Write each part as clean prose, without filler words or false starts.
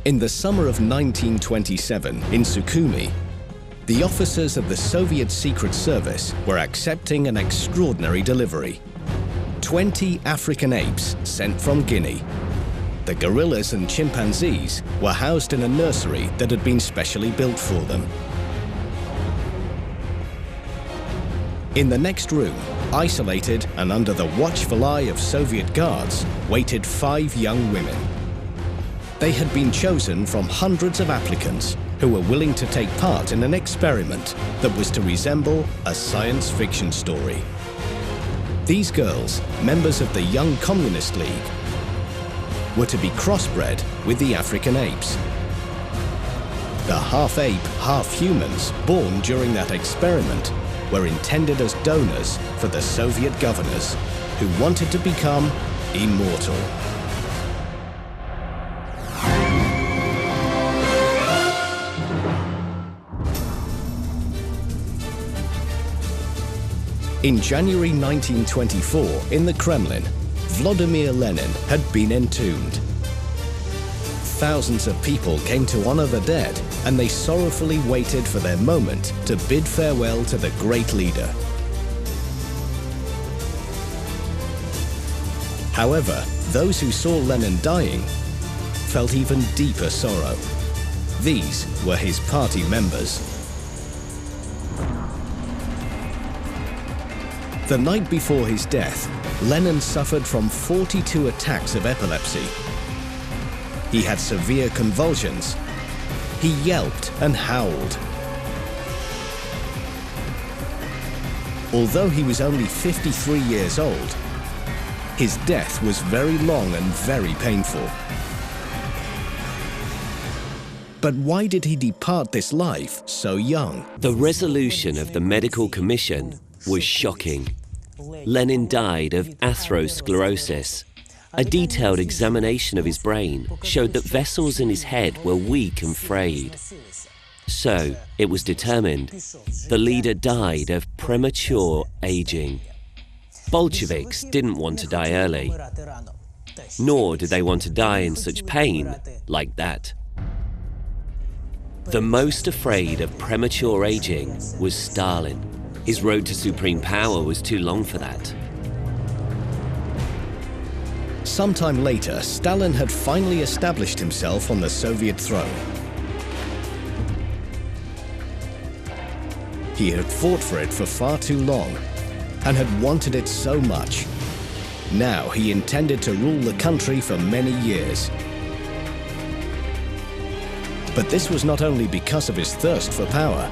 In the summer of 1927, in Sukhumi, the officers of the Soviet Secret Service were accepting an extraordinary delivery. 20 African apes sent from Guinea. The gorillas and chimpanzees were housed in a nursery that had been specially built for them. In the next room, isolated and under the watchful eye of Soviet guards, waited 5 young women. They had been chosen from hundreds of applicants who were willing to take part in an experiment that was to resemble a science fiction story. These girls, members of the Young Communist League, were to be crossbred with the African apes. The half-ape, half-humans born during that experiment were intended as donors for the Soviet governors who wanted to become immortal. In January 1924, in the Kremlin, Vladimir Lenin had been entombed. Thousands of people came to honor the dead, and they sorrowfully waited for their moment to bid farewell to the great leader. However, those who saw Lenin dying felt even deeper sorrow. These were his party members. The night before his death, Lenin suffered from 42 attacks of epilepsy. He had severe convulsions. He yelped and howled. Although he was only 53 years old, his death was very long and very painful. But why did he depart this life so young? The resolution of the medical commission was shocking. Lenin died of atherosclerosis. A detailed examination of his brain showed that vessels in his head were weak and frayed. So, it was determined the leader died of premature aging. Bolsheviks didn't want to die early, nor did they want to die in such pain like that. The most afraid of premature aging was Stalin. His road to supreme power was too long for that. Sometime later, Stalin had finally established himself on the Soviet throne. He had fought for it for far too long and had wanted it so much. Now he intended to rule the country for many years. But this was not only because of his thirst for power.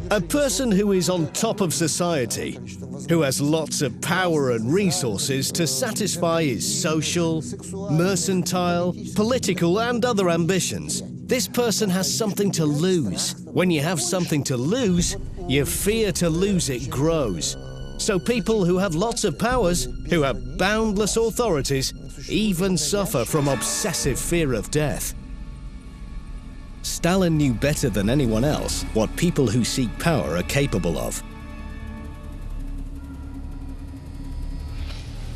A person who is on top of society, who has lots of power and resources to satisfy his social, mercantile, political and other ambitions. This person has something to lose. When you have something to lose, your fear to lose it grows. So people who have lots of powers, who have boundless authorities, even suffer from obsessive fear of death. Stalin knew better than anyone else what people who seek power are capable of.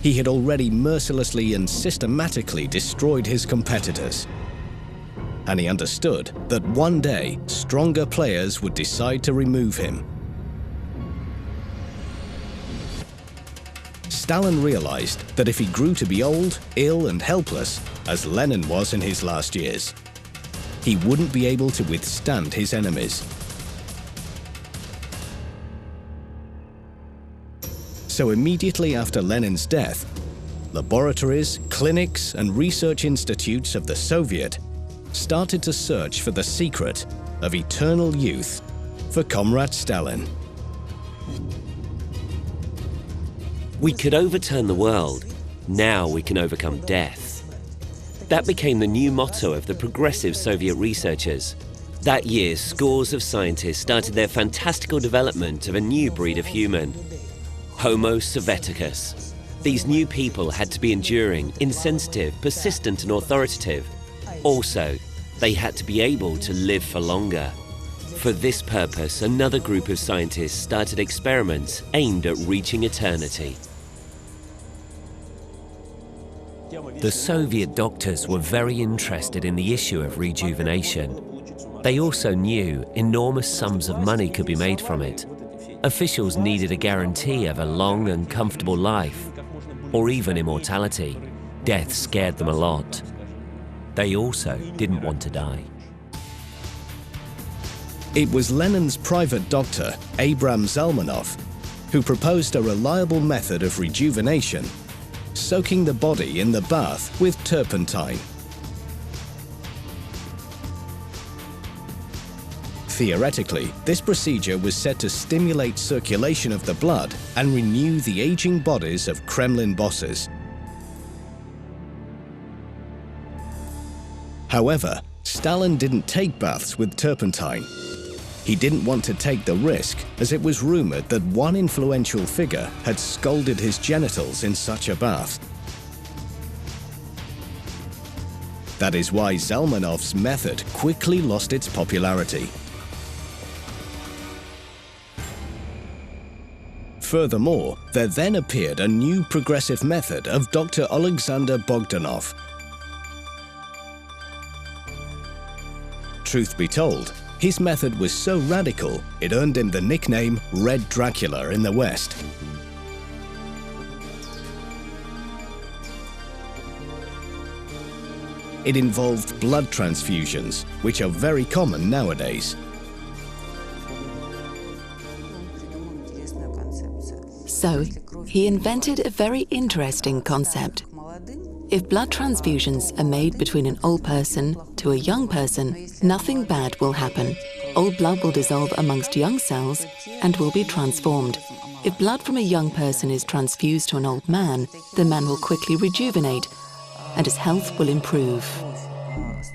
He had already mercilessly and systematically destroyed his competitors. And he understood that one day, stronger players would decide to remove him. Stalin realized that if he grew to be old, ill and helpless, as Lenin was in his last years, he wouldn't be able to withstand his enemies. So immediately after Lenin's death, laboratories, clinics, and research institutes of the Soviet started to search for the secret of eternal youth for Comrade Stalin. We could overturn the world. Now we can overcome death. That became the new motto of the progressive Soviet researchers. That year, scores of scientists started their fantastical development of a new breed of human, Homo Sovieticus. These new people had to be enduring, insensitive, persistent and authoritative. Also, they had to be able to live for longer. For this purpose, another group of scientists started experiments aimed at reaching eternity. The Soviet doctors were very interested in the issue of rejuvenation. They also knew enormous sums of money could be made from it. Officials needed a guarantee of a long and comfortable life, or even immortality. Death scared them a lot. They also didn't want to die. It was Lenin's private doctor, Abram Zalmanov, who proposed a reliable method of rejuvenation, soaking the body in the bath with turpentine. Theoretically, this procedure was said to stimulate circulation of the blood and renew the aging bodies of Kremlin bosses. However, Stalin didn't take baths with turpentine. He didn't want to take the risk, as it was rumored that one influential figure had scalded his genitals in such a bath. That is why Zalmanov's method quickly lost its popularity. Furthermore, there then appeared a new progressive method of Dr. Alexander Bogdanov. Truth be told, his method was so radical, it earned him the nickname Red Dracula in the West. It involved blood transfusions, which are very common nowadays. So, he invented a very interesting concept. If blood transfusions are made between an old person to a young person, nothing bad will happen. Old blood will dissolve amongst young cells and will be transformed. If blood from a young person is transfused to an old man, the man will quickly rejuvenate and his health will improve.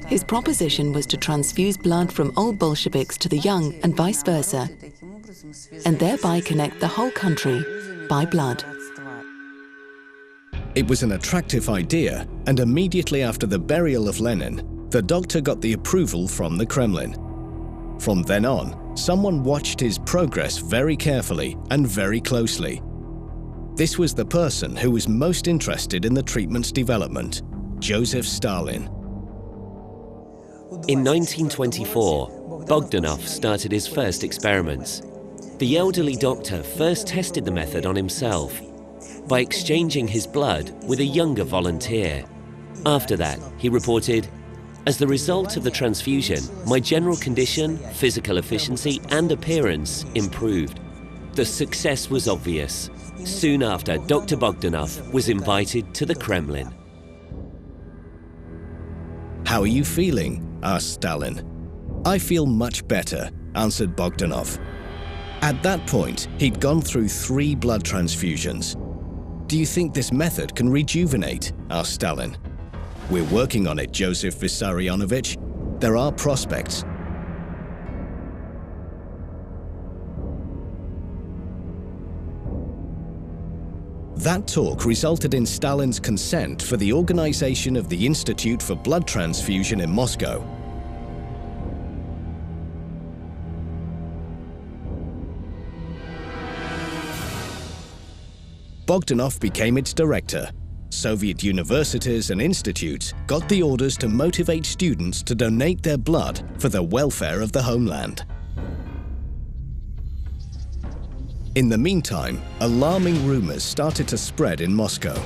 His proposition was to transfuse blood from old Bolsheviks to the young and vice versa, and thereby connect the whole country by blood. It was an attractive idea, and immediately after the burial of Lenin, the doctor got the approval from the Kremlin. From then on, someone watched his progress very carefully and very closely. This was the person who was most interested in the treatment's development, Joseph Stalin. In 1924, Bogdanov started his first experiments. The elderly doctor first tested the method on himself by exchanging his blood with a younger volunteer. After that, he reported, "As the result of the transfusion, my general condition, physical efficiency, and appearance improved." The success was obvious. Soon after, Dr. Bogdanov was invited to the Kremlin. "How are you feeling?" asked Stalin. "I feel much better," answered Bogdanov. At that point, he'd gone through 3 blood transfusions. "Do you think this method can rejuvenate?" asked Stalin. "We're working on it, Joseph Vissarionovich. There are prospects." That talk resulted in Stalin's consent for the organization of the Institute for Blood Transfusion in Moscow. Bogdanov became its director. Soviet universities and institutes got the orders to motivate students to donate their blood for the welfare of the homeland. In the meantime, alarming rumors started to spread in Moscow.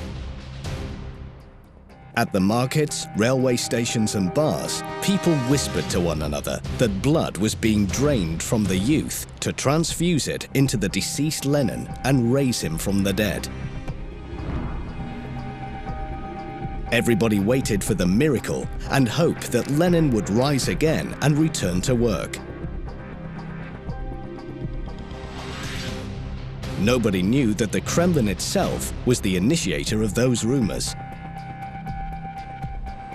At the markets, railway stations and bars, people whispered to one another that blood was being drained from the youth to transfuse it into the deceased Lenin and raise him from the dead. Everybody waited for the miracle and hoped that Lenin would rise again and return to work. Nobody knew that the Kremlin itself was the initiator of those rumors.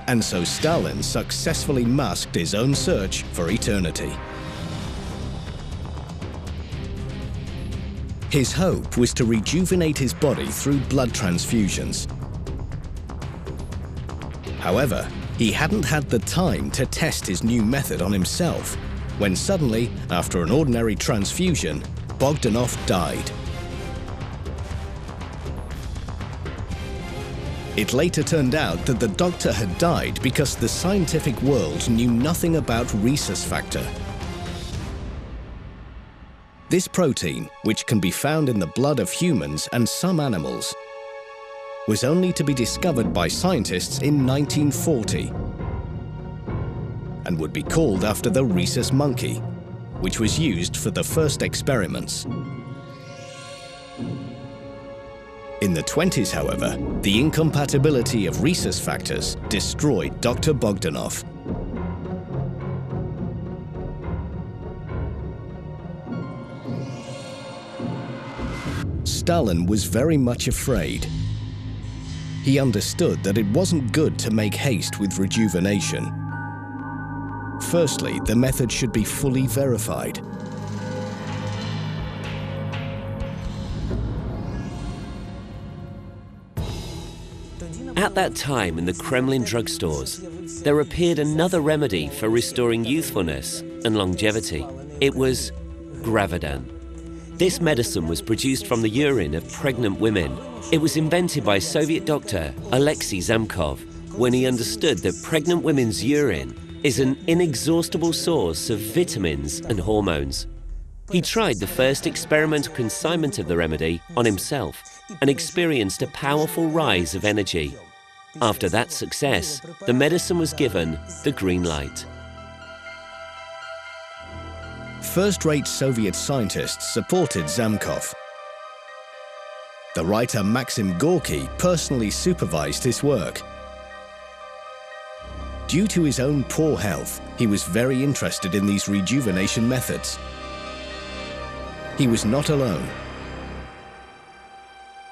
And so Stalin successfully masked his own search for eternity. His hope was to rejuvenate his body through blood transfusions. However, he hadn't had the time to test his new method on himself, when suddenly, after an ordinary transfusion, Bogdanov died. It later turned out that the doctor had died because the scientific world knew nothing about rhesus factor. This protein, which can be found in the blood of humans and some animals, was only to be discovered by scientists in 1940 and would be called after the rhesus monkey, which was used for the first experiments. In the 20s, however, the incompatibility of rhesus factors destroyed Dr. Bogdanov. Stalin was very much afraid. He understood that it wasn't good to make haste with rejuvenation. Firstly, the method should be fully verified. At that time, in the Kremlin drugstores, there appeared another remedy for restoring youthfulness and longevity. It was gravan. This medicine was produced from the urine of pregnant women. It was invented by Soviet doctor Alexei Zamkov when he understood that pregnant women's urine is an inexhaustible source of vitamins and hormones. He tried the first experimental consignment of the remedy on himself and experienced a powerful rise of energy. After that success, the medicine was given the green light. First-rate Soviet scientists supported Zamkov. The writer Maxim Gorky personally supervised his work. Due to his own poor health, he was very interested in these rejuvenation methods. He was not alone.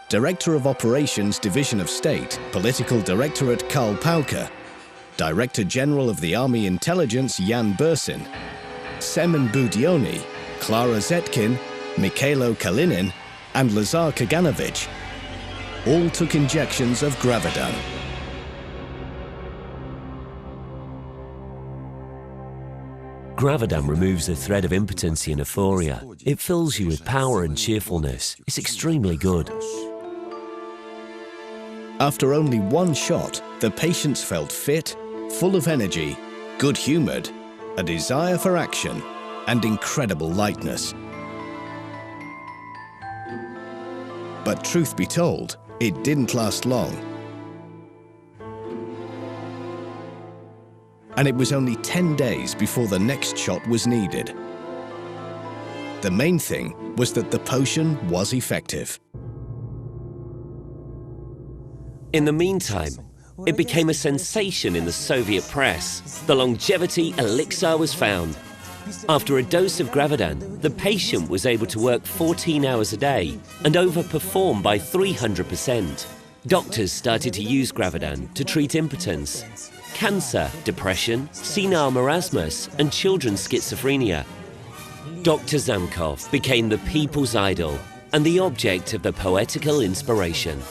Director of Operations Division of State, Political Directorate Karl Pauker, Director General of the Army Intelligence Jan Bursin, Semen Budioni, Klara Zetkin, Mikhailo Kalinin, and Lazar Kaganovich all took injections of gravan. Gravan removes the thread of impotency and euphoria. It fills you with power and cheerfulness. It's extremely good. After only one shot, the patients felt fit, full of energy, good-humored, a desire for action, and incredible lightness. But truth be told, it didn't last long. And it was only 10 days before the next shot was needed. The main thing was that the potion was effective. In the meantime, it became a sensation in the Soviet press. The longevity elixir was found. After a dose of gravan, the patient was able to work 14 hours a day and overperform by 300%. Doctors started to use gravan to treat impotence, cancer, depression, senile marasmus, and children's schizophrenia. Dr. Zamkov became the people's idol and the object of the poetical inspiration.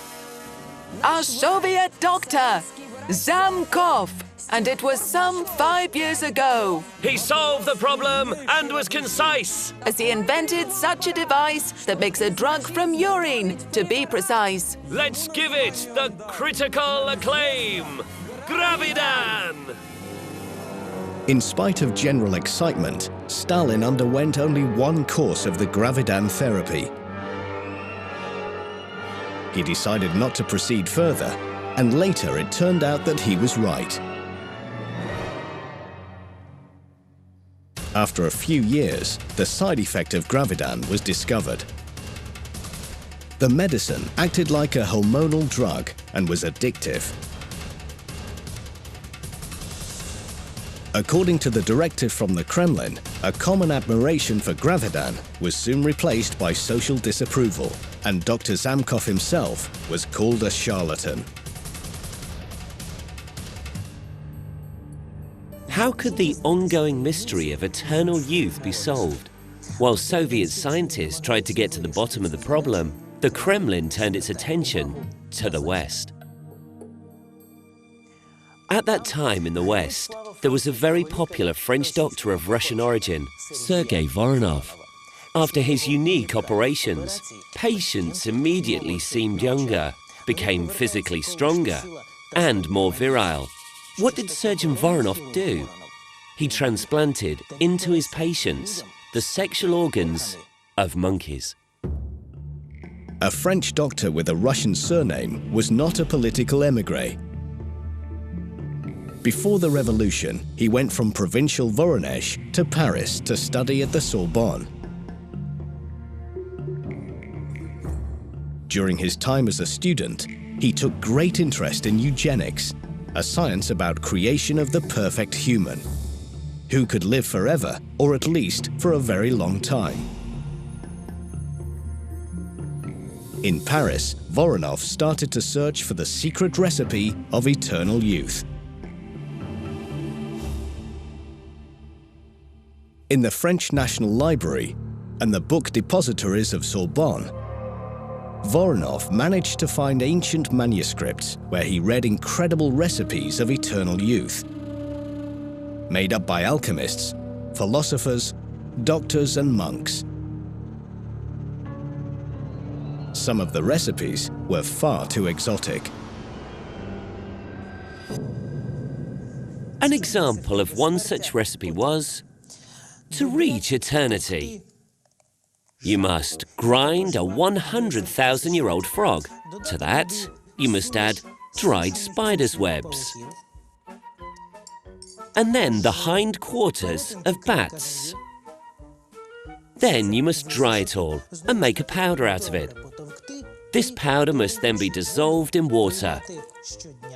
A Soviet doctor, Zamkov, and it was some 5 years ago. He solved the problem and was concise. As he invented such a device that makes a drug from urine, to be precise. Let's give it the critical acclaim. Gravidan! In spite of general excitement, Stalin underwent only one course of the gravidan therapy. He decided not to proceed further, and later it turned out that he was right. After a few years, the side effect of gravidan was discovered. The medicine acted like a hormonal drug and was addictive. According to the directive from the Kremlin, a common admiration for gravidan was soon replaced by social disapproval, and Dr. Zamkov himself was called a charlatan. How could the ongoing mystery of eternal youth be solved? While Soviet scientists tried to get to the bottom of the problem, the Kremlin turned its attention to the West. At that time in the West, there was a very popular French doctor of Russian origin, Sergei Voronoff. After his unique operations, patients immediately seemed younger became physically stronger and more virile. What did Surgeon Voronoff do? He transplanted into his patients the sexual organs of monkeys. A French doctor with a Russian surname was not a political émigré. Before the revolution, he went from provincial Voronezh to Paris to study at the Sorbonne. During his time as a student, he took great interest in eugenics, a science about creation of the perfect human, who could live forever, or at least for a very long time. In Paris, Voronoff started to search for the secret recipe of eternal youth. In the French National Library and the book depositories of Sorbonne, Voronoff managed to find ancient manuscripts where he read incredible recipes of eternal youth, made up by alchemists, philosophers, doctors and monks. Some of the recipes were far too exotic. An example of one such recipe was, to reach eternity, you must grind a 100,000-year-old frog. To that, you must add dried spider's webs, and then the hind quarters of bats. Then you must dry it all and make a powder out of it. This powder must then be dissolved in water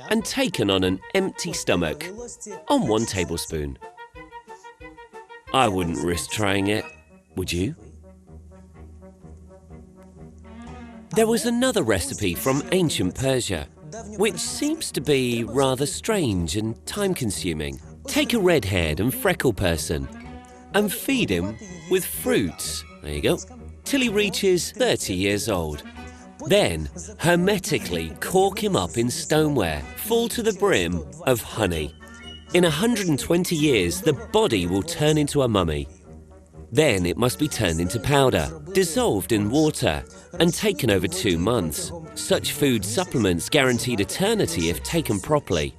and taken on an empty stomach on 1 tablespoon. I wouldn't risk trying it, would you? There was another recipe from ancient Persia, which seems to be rather strange and time-consuming. Take a red-haired and freckled person and feed him with fruits, there you go, till he reaches 30 years old. Then, hermetically cork him up in stoneware, full to the brim of honey. In 120 years, the body will turn into a mummy. Then it must be turned into powder, dissolved in water, and taken over 2 months. Such food supplements guaranteed eternity if taken properly.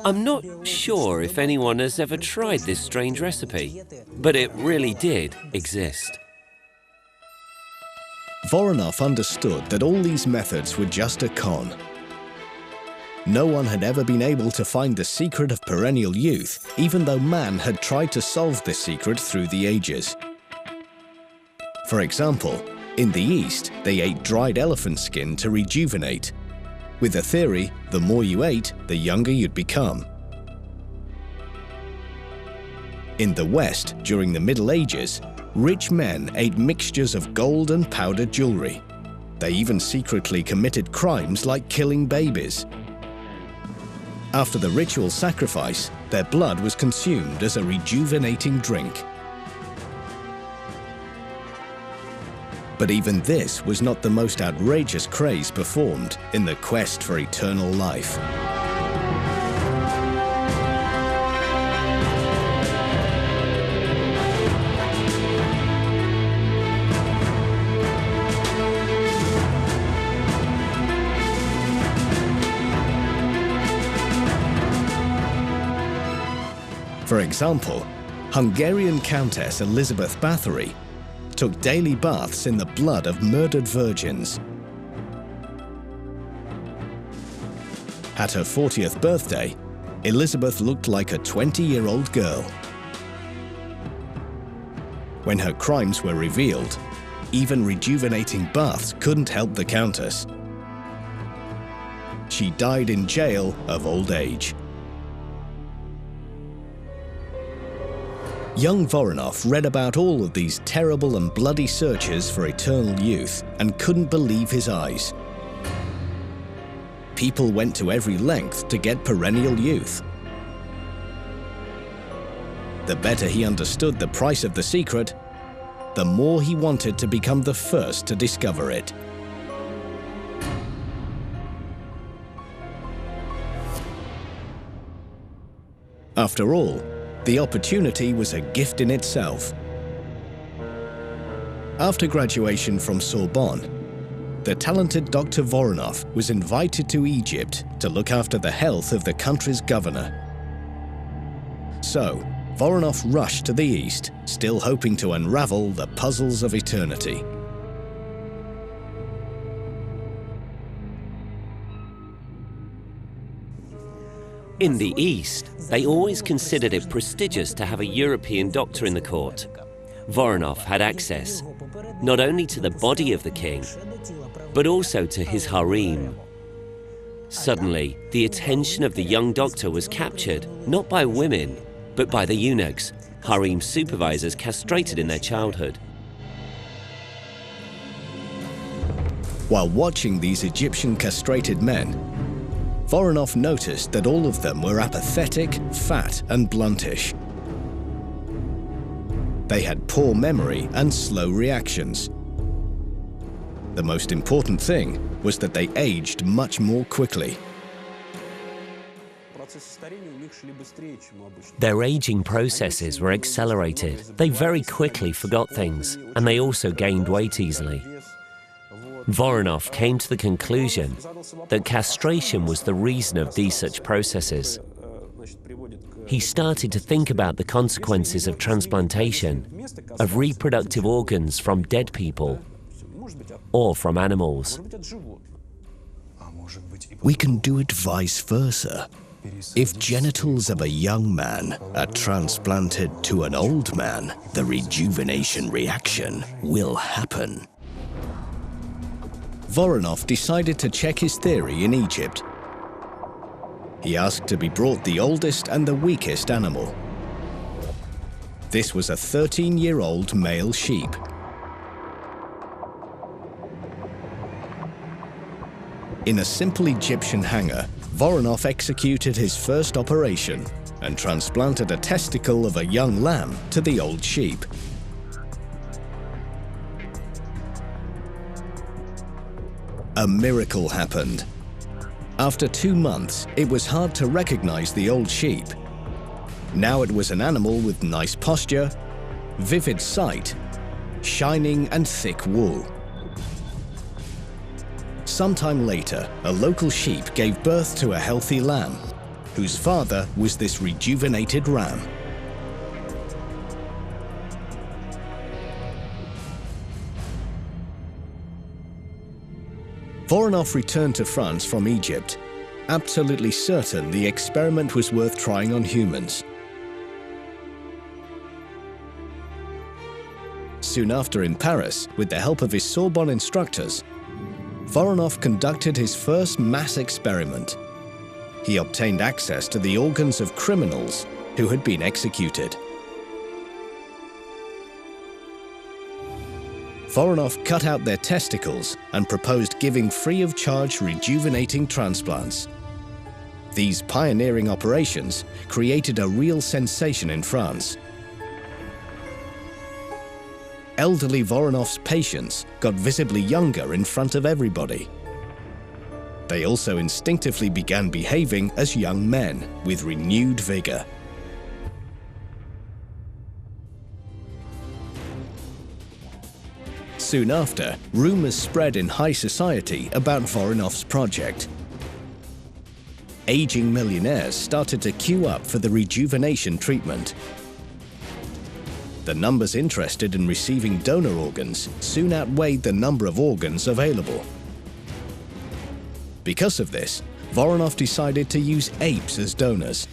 I'm not sure if anyone has ever tried this strange recipe, but it really did exist. Voronoff understood that all these methods were just a con. No one had ever been able to find the secret of perennial youth, even though man had tried to solve this secret through the ages. For example, in the East, they ate dried elephant skin to rejuvenate, with the theory, the more you ate, the younger you'd become. In the West, during the Middle Ages, rich men ate mixtures of gold and powdered jewelry. They even secretly committed crimes like killing babies. After the ritual sacrifice, their blood was consumed as a rejuvenating drink. But even this was not the most outrageous craze performed in the quest for eternal life. For example, Hungarian Countess Elizabeth Bathory took daily baths in the blood of murdered virgins. At her 40th birthday, Elizabeth looked like a 20-year-old girl. When her crimes were revealed, even rejuvenating baths couldn't help the Countess. She died in jail of old age. Young Voronoff read about all of these terrible and bloody searches for eternal youth and couldn't believe his eyes. People went to every length to get perennial youth. The better he understood the price of the secret, the more he wanted to become the first to discover it. After all, the opportunity was a gift in itself. After graduation from Sorbonne, the talented Dr. Voronoff was invited to Egypt to look after the health of the country's governor. So, Voronoff rushed to the east, still hoping to unravel the puzzles of eternity. In the East, they always considered it prestigious to have a European doctor in the court. Voronoff had access not only to the body of the king, but also to his harem. Suddenly, the attention of the young doctor was captured not by women, but by the eunuchs, harem supervisors castrated in their childhood. While watching these Egyptian castrated men, Voronoff noticed that all of them were apathetic, fat, and bluntish. They had poor memory and slow reactions. The most important thing was that they aged much more quickly. Their aging processes were accelerated. They very quickly forgot things, and they also gained weight easily. Voronoff came to the conclusion that castration was the reason of these such processes. He started to think about the consequences of transplantation, of reproductive organs from dead people or from animals. We can do it vice versa. If genitals of a young man are transplanted to an old man, the rejuvenation reaction will happen. Voronoff decided to check his theory in Egypt. He asked to be brought the oldest and the weakest animal. This was a 13-year-old male sheep. In a simple Egyptian hanger, Voronoff executed his first operation and transplanted a testicle of a young lamb to the old sheep. A miracle happened. After 2 months, it was hard to recognize the old sheep. Now it was an animal with nice posture, vivid sight, shining and thick wool. Sometime later, a local sheep gave birth to a healthy lamb, whose father was this rejuvenated ram. Voronoff returned to France from Egypt, absolutely certain the experiment was worth trying on humans. Soon after in Paris, with the help of his Sorbonne instructors, Voronoff conducted his first mass experiment. He obtained access to the organs of criminals who had been executed. Voronoff cut out their testicles and proposed giving free of charge rejuvenating transplants. These pioneering operations created a real sensation in France. Elderly Voronoff's patients got visibly younger in front of everybody. They also instinctively began behaving as young men with renewed vigor. Soon after, rumors spread in high society about Voronoff's project. Aging millionaires started to queue up for the rejuvenation treatment. The numbers interested in receiving donor organs soon outweighed the number of organs available. Because of this, Voronoff decided to use apes as donors.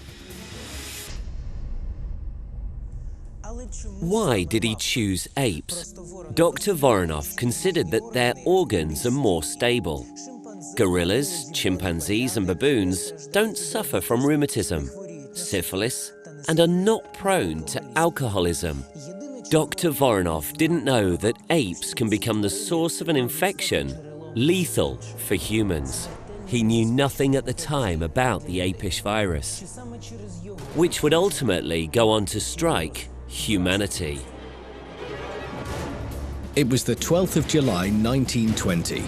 Why did he choose apes? Dr. Voronoff considered that their organs are more stable. Gorillas, chimpanzees and baboons don't suffer from rheumatism, syphilis, and are not prone to alcoholism. Dr. Voronoff didn't know that apes can become the source of an infection, lethal for humans. He knew nothing at the time about the apish virus, which would ultimately go on to strike humanity. It was the 12th of July 1920.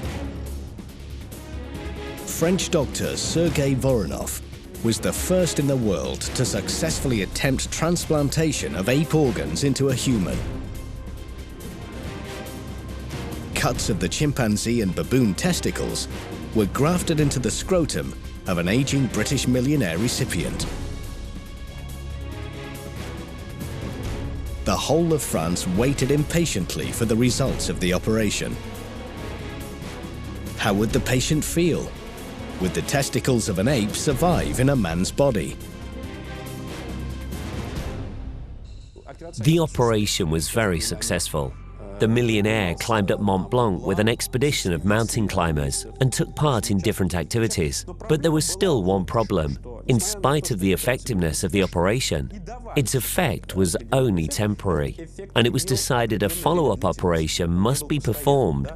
French doctor Sergei Voronoff was the first in the world to successfully attempt transplantation of ape organs into a human. cuts of the chimpanzee and baboon testicles were grafted into the scrotum of an aging British millionaire recipient. The whole of France waited impatiently for the results of the operation. How would the patient feel? Would the testicles of an ape survive in a man's body? The operation was very successful. The millionaire climbed up Mont Blanc with an expedition of mountain climbers and took part in different activities. But there was still one problem. In spite of the effectiveness of the operation, its effect was only temporary, and it was decided a follow-up operation must be performed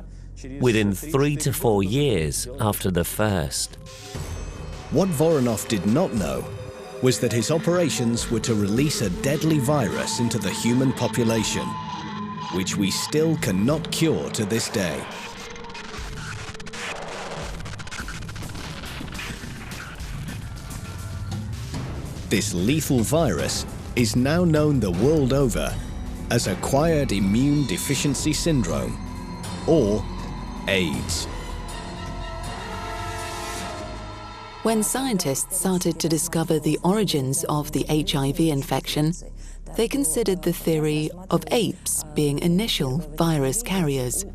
within 3 to 4 years after the first. What Voronoff did not know was that his operations were to release a deadly virus into the human population, which we still cannot cure to this day. This lethal virus is now known the world over as acquired immune deficiency syndrome, or AIDS. When scientists started to discover the origins of the HIV infection, they considered the theory of apes being initial virus carriers.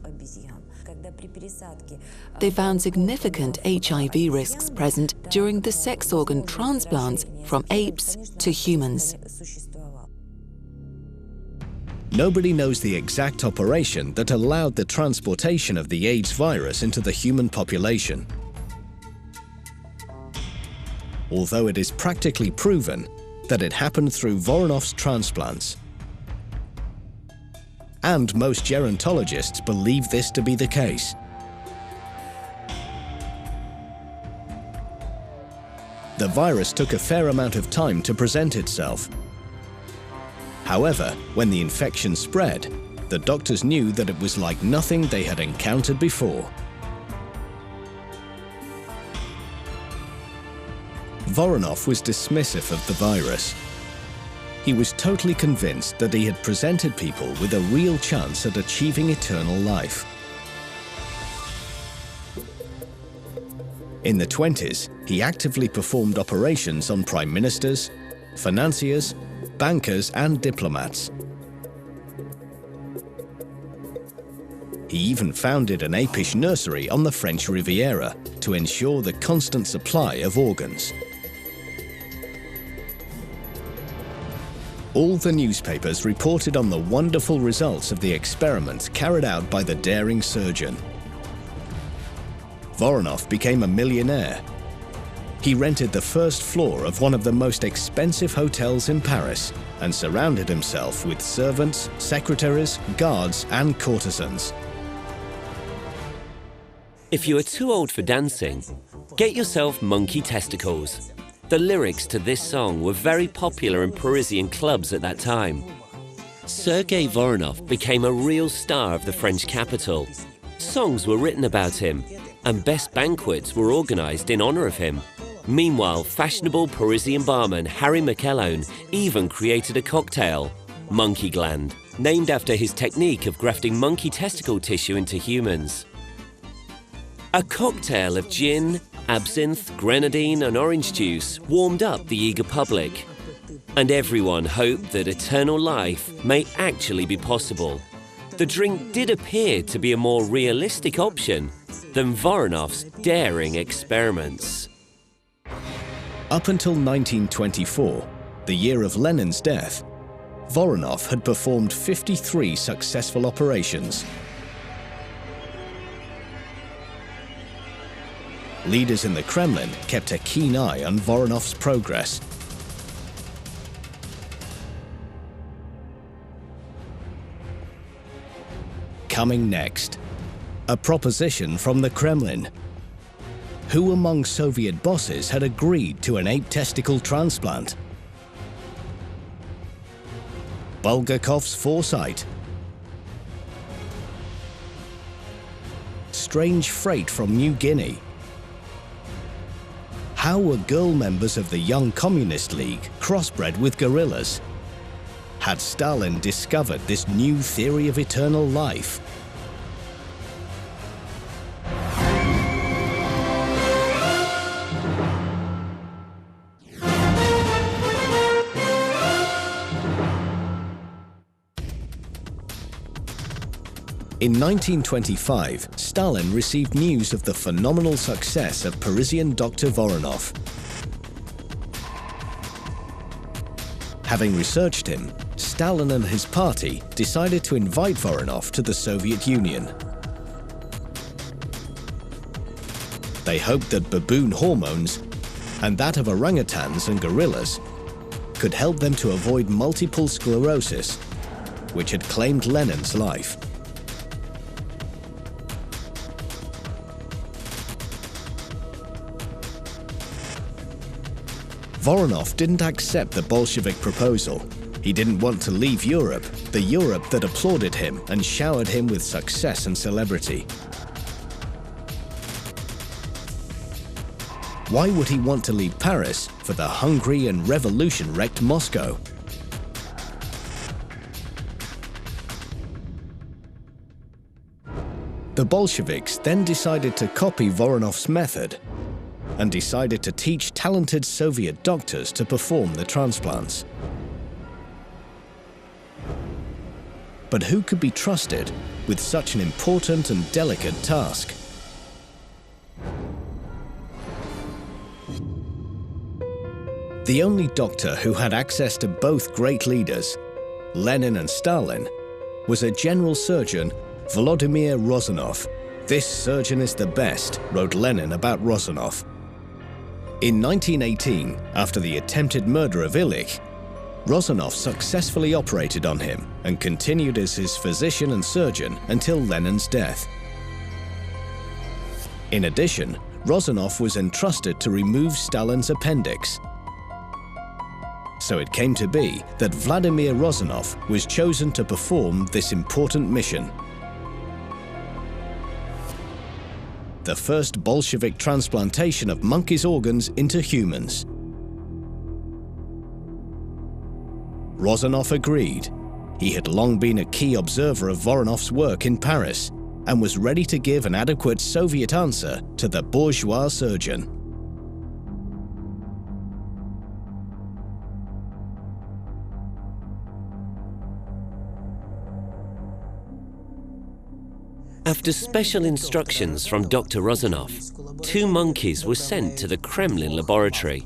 They found significant HIV risks present during the sex organ transplants from apes to humans. Nobody knows the exact operation that allowed the transportation of the AIDS virus into the human population, although it is practically proven that it happened through Voronoff's transplants. And most gerontologists believe this to be the case. The virus took a fair amount of time to present itself. However, when the infection spread, the doctors knew that it was like nothing they had encountered before. Voronoff was dismissive of the virus. He was totally convinced that he had presented people with a real chance at achieving eternal life. In the 20s, he actively performed operations on prime ministers, financiers, bankers, and diplomats. He even founded an apish nursery on the French Riviera to ensure the constant supply of organs. All the newspapers reported on the wonderful results of the experiments carried out by the daring surgeon. Voronoff became a millionaire. He rented the first floor of one of the most expensive hotels in Paris and surrounded himself with servants, secretaries, guards, and courtesans. If you are too old for dancing, get yourself monkey testicles. The lyrics to this song were very popular in Parisian clubs at that time. Sergei Voronoff became a real star of the French capital. Songs were written about him, and best banquets were organized in honor of him. Meanwhile, fashionable Parisian barman Harry McElhone even created a cocktail, Monkey Gland, named after his technique of grafting monkey testicle tissue into humans. A cocktail of gin, absinthe, grenadine and orange juice warmed up the eager public, and everyone hoped that eternal life may actually be possible. The drink did appear to be a more realistic option than Voronoff's daring experiments. Up until 1924, the year of Lenin's death, Voronoff had performed 53 successful operations. Leaders in the Kremlin kept a keen eye on Voronoff's progress. Coming next, a proposition from the Kremlin. Who among Soviet bosses had agreed to an ape testicle transplant? Bulgakov's foresight. Strange freight from New Guinea. How were girl members of the Young Communist League crossbred with gorillas? Had Stalin discovered this new theory of eternal life? In 1925, Stalin received news of the phenomenal success of Parisian Dr. Voronoff. Having researched him, Stalin and his party decided to invite Voronoff to the Soviet Union. They hoped that baboon hormones and that of orangutans and gorillas could help them to avoid multiple sclerosis, which had claimed Lenin's life. Voronoff didn't accept the Bolshevik proposal. He didn't want to leave Europe, the Europe that applauded him and showered him with success and celebrity. Why would he want to leave Paris for the hungry and revolution-wrecked Moscow? The Bolsheviks then decided to copy Voronoff's method and decided to teach talented Soviet doctors to perform the transplants. But who could be trusted with such an important and delicate task? The only doctor who had access to both great leaders, Lenin and Stalin, was a general surgeon, Vladimir Rozanov. "This surgeon is the best," wrote Lenin about Rozanov. In 1918, after the attempted murder of Illich, Rozanov successfully operated on him and continued as his physician and surgeon until Lenin's death. In addition, Rozanov was entrusted to remove Stalin's appendix. So it came to be that Vladimir Rozanov was chosen to perform this important mission. The first Bolshevik transplantation of monkeys' organs into humans. Rozanov agreed. He had long been a key observer of Voronoff's work in Paris and was ready to give an adequate Soviet answer to the bourgeois surgeon. After special instructions from Dr. Rozanov, 2 monkeys were sent to the Kremlin laboratory.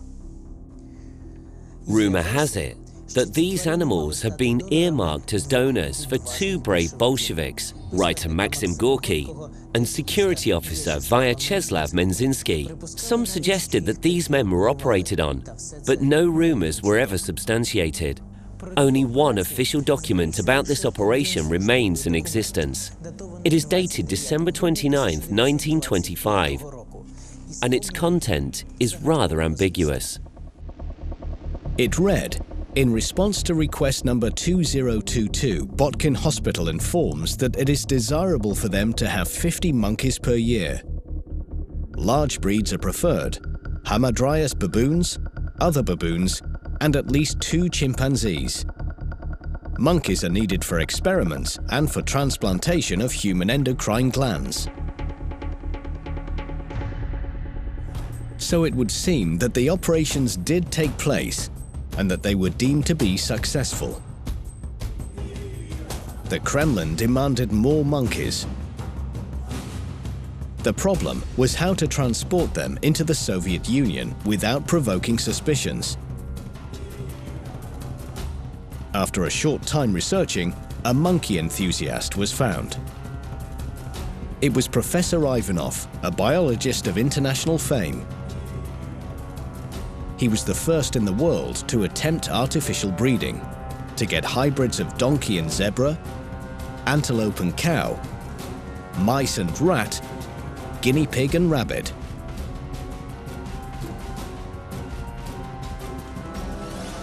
Rumor has it that these animals had been earmarked as donors for 2 brave Bolsheviks, writer Maxim Gorky and security officer Vyacheslav Menzinsky. Some suggested that these men were operated on, but no rumors were ever substantiated. Only one official document about this operation remains in existence. It is dated December 29, 1925, and its content is rather ambiguous. It read, "In response to request number 2022, Botkin Hospital informs that it is desirable for them to have 50 monkeys per year. Large breeds are preferred, Hamadryas baboons, other baboons, and at least 2 chimpanzees. Monkeys are needed for experiments and for transplantation of human endocrine glands." So it would seem that the operations did take place and that they were deemed to be successful. The Kremlin demanded more monkeys. The problem was how to transport them into the Soviet Union without provoking suspicions. After a short time researching, a monkey enthusiast was found. It was Professor Ivanov, a biologist of international fame. He was the first in the world to attempt artificial breeding, to get hybrids of donkey and zebra, antelope and cow, mice and rat, guinea pig and rabbit.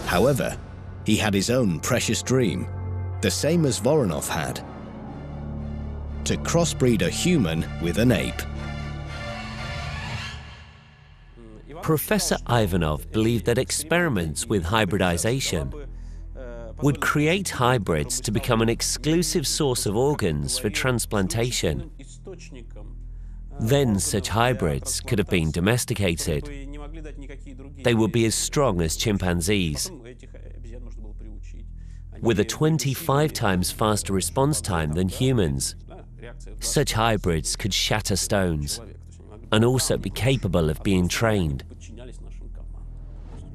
However, he had his own precious dream, the same as Voronoff had: to crossbreed a human with an ape. Professor Ivanov believed that experiments with hybridization would create hybrids to become an exclusive source of organs for transplantation. Then such hybrids could have been domesticated. They would be as strong as chimpanzees, with a 25 times faster response time than humans, Such hybrids could shatter stones and also be capable of being trained.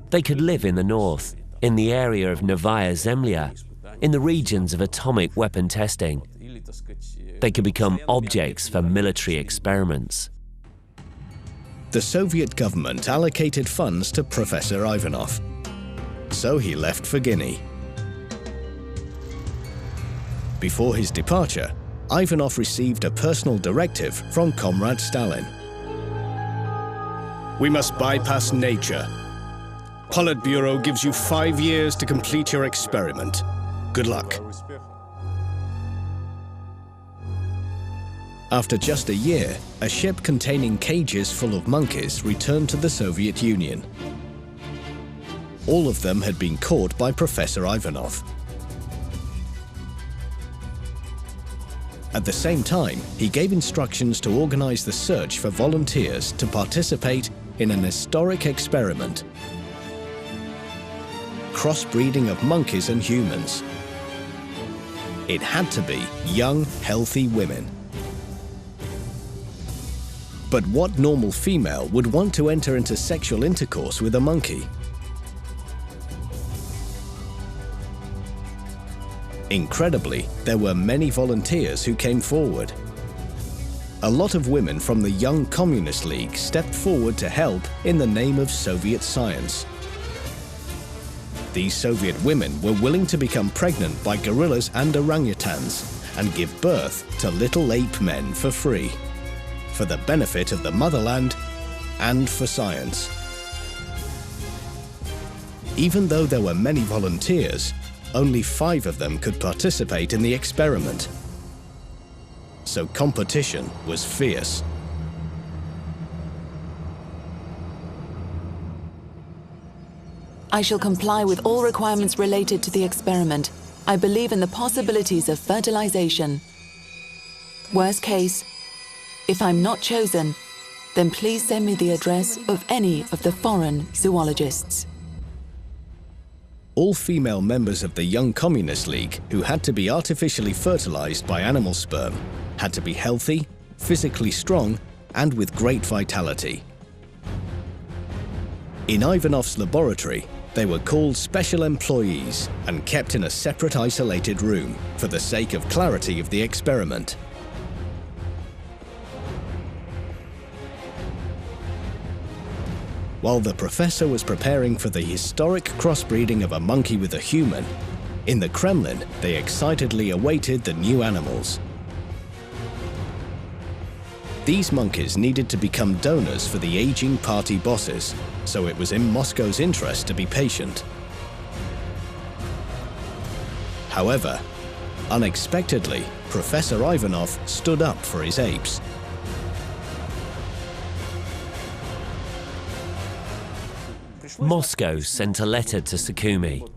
They could live in the north, in the area of Novaya Zemlya, in the regions of atomic weapon testing. They could become objects for military experiments. The Soviet government allocated funds to Professor Ivanov, so he left for Guinea. Before his departure, Ivanov received a personal directive from Comrade Stalin. We must bypass nature. Politburo gives you 5 years to complete your experiment. Good luck. After just a year, a ship containing cages full of monkeys returned to the Soviet Union. All of them had been caught by Professor Ivanov. At the same time, he gave instructions to organize the search for volunteers to participate in an historic experiment: crossbreeding of monkeys and humans. It had to be young, healthy women. But what normal female would want to enter into sexual intercourse with a monkey? Incredibly, there were many volunteers who came forward. A lot of women from the Young Communist League stepped forward to help in the name of Soviet science. These Soviet women were willing to become pregnant by gorillas and orangutans and give birth to little ape men for free, for the benefit of the motherland and for science. Even though there were many volunteers, only 5 of them could participate in the experiment. So competition was fierce. I shall comply with all requirements related to the experiment. I believe in the possibilities of fertilization. Worst case, if I'm not chosen, then please send me the address of any of the foreign zoologists. All female members of the Young Communist League who had to be artificially fertilized by animal sperm had to be healthy, physically strong, and with great vitality. In Ivanov's laboratory, they were called special employees and kept in a separate isolated room for the sake of clarity of the experiment. While the professor was preparing for the historic crossbreeding of a monkey with a human, in the Kremlin they excitedly awaited the new animals. These monkeys needed to become donors for the aging party bosses, so it was in Moscow's interest to be patient. However, unexpectedly, Professor Ivanov stood up for his apes. Moscow sent a letter to Sukhumi,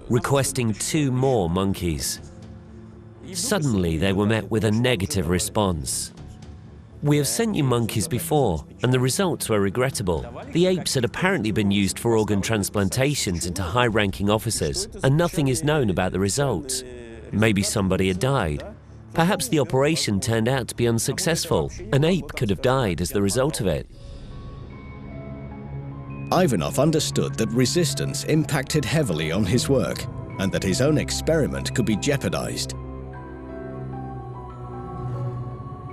requesting 2 more monkeys. Suddenly, they were met with a negative response. We have sent you monkeys before, and the results were regrettable. The apes had apparently been used for organ transplantations into high-ranking officers, and nothing is known about the results. Maybe somebody had died. Perhaps the operation turned out to be unsuccessful. An ape could have died as the result of it. Ivanov understood that resistance impacted heavily on his work and that his own experiment could be jeopardized.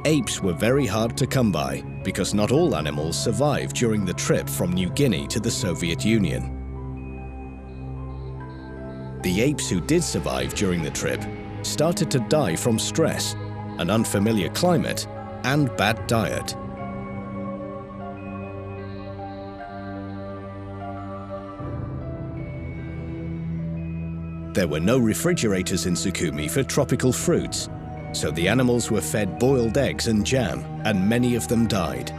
Apes were very hard to come by because not all animals survived during the trip from New Guinea to the Soviet Union. The apes who did survive during the trip started to die from stress, an unfamiliar climate, and bad diet. There were no refrigerators in Sukhumi for tropical fruits, so the animals were fed boiled eggs and jam, and many of them died.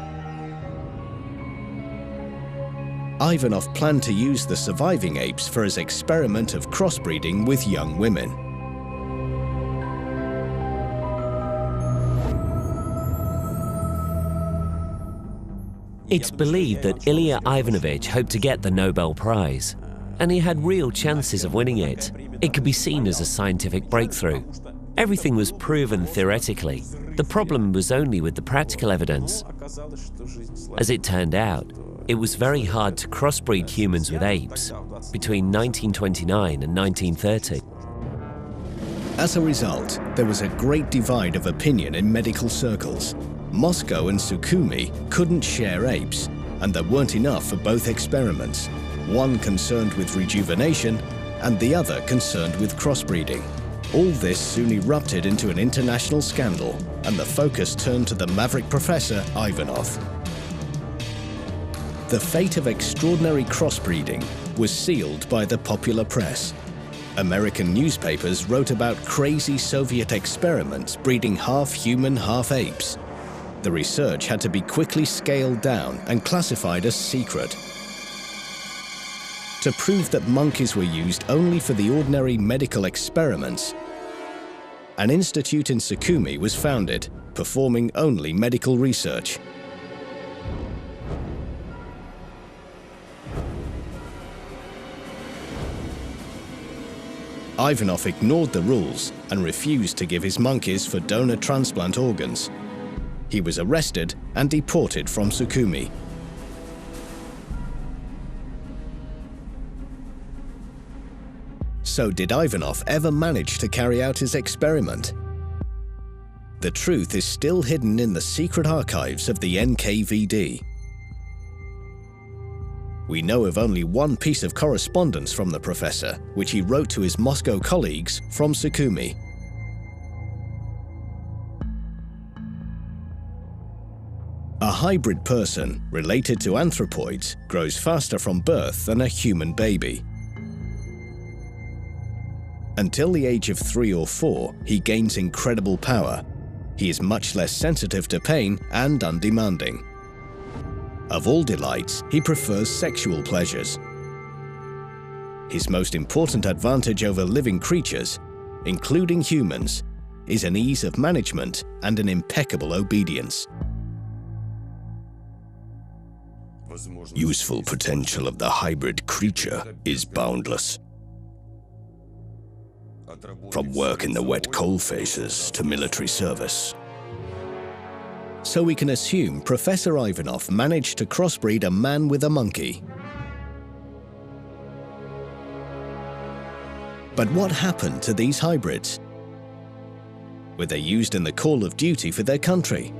Ivanov planned to use the surviving apes for his experiment of crossbreeding with young women. It's believed that Ilya Ivanovich hoped to get the Nobel Prize, and he had real chances of winning it. It could be seen as a scientific breakthrough. Everything was proven theoretically. The problem was only with the practical evidence. As it turned out, it was very hard to crossbreed humans with apes between 1929 and 1930. As a result, there was a great divide of opinion in medical circles. Moscow and Sukhumi couldn't share apes, and there weren't enough for both experiments, one concerned with rejuvenation and the other concerned with crossbreeding. All this soon erupted into an international scandal, and the focus turned to the maverick professor Ivanov. The fate of extraordinary crossbreeding was sealed by the popular press. American newspapers wrote about crazy Soviet experiments breeding half human, half apes. The research had to be quickly scaled down and classified as secret. To prove that monkeys were used only for the ordinary medical experiments, an institute in Sukhumi was founded, performing only medical research. Ivanov ignored the rules and refused to give his monkeys for donor transplant organs. He was arrested and deported from Sukhumi. So did Ivanov ever manage to carry out his experiment? The truth is still hidden in the secret archives of the NKVD. We know of only one piece of correspondence from the professor, which he wrote to his Moscow colleagues from Sukhumi. A hybrid person related to anthropoids grows faster from birth than a human baby. Until the age of 3 or 4, he gains incredible power. He is much less sensitive to pain and undemanding. Of all delights, he prefers sexual pleasures. His most important advantage over living creatures, including humans, is an ease of management and an impeccable obedience. Useful potential of the hybrid creature is boundless. From work in the wet coal faces to military service. So we can assume Professor Ivanov managed to crossbreed a man with a monkey. But what happened to these hybrids? Were they used in the call of duty for their country?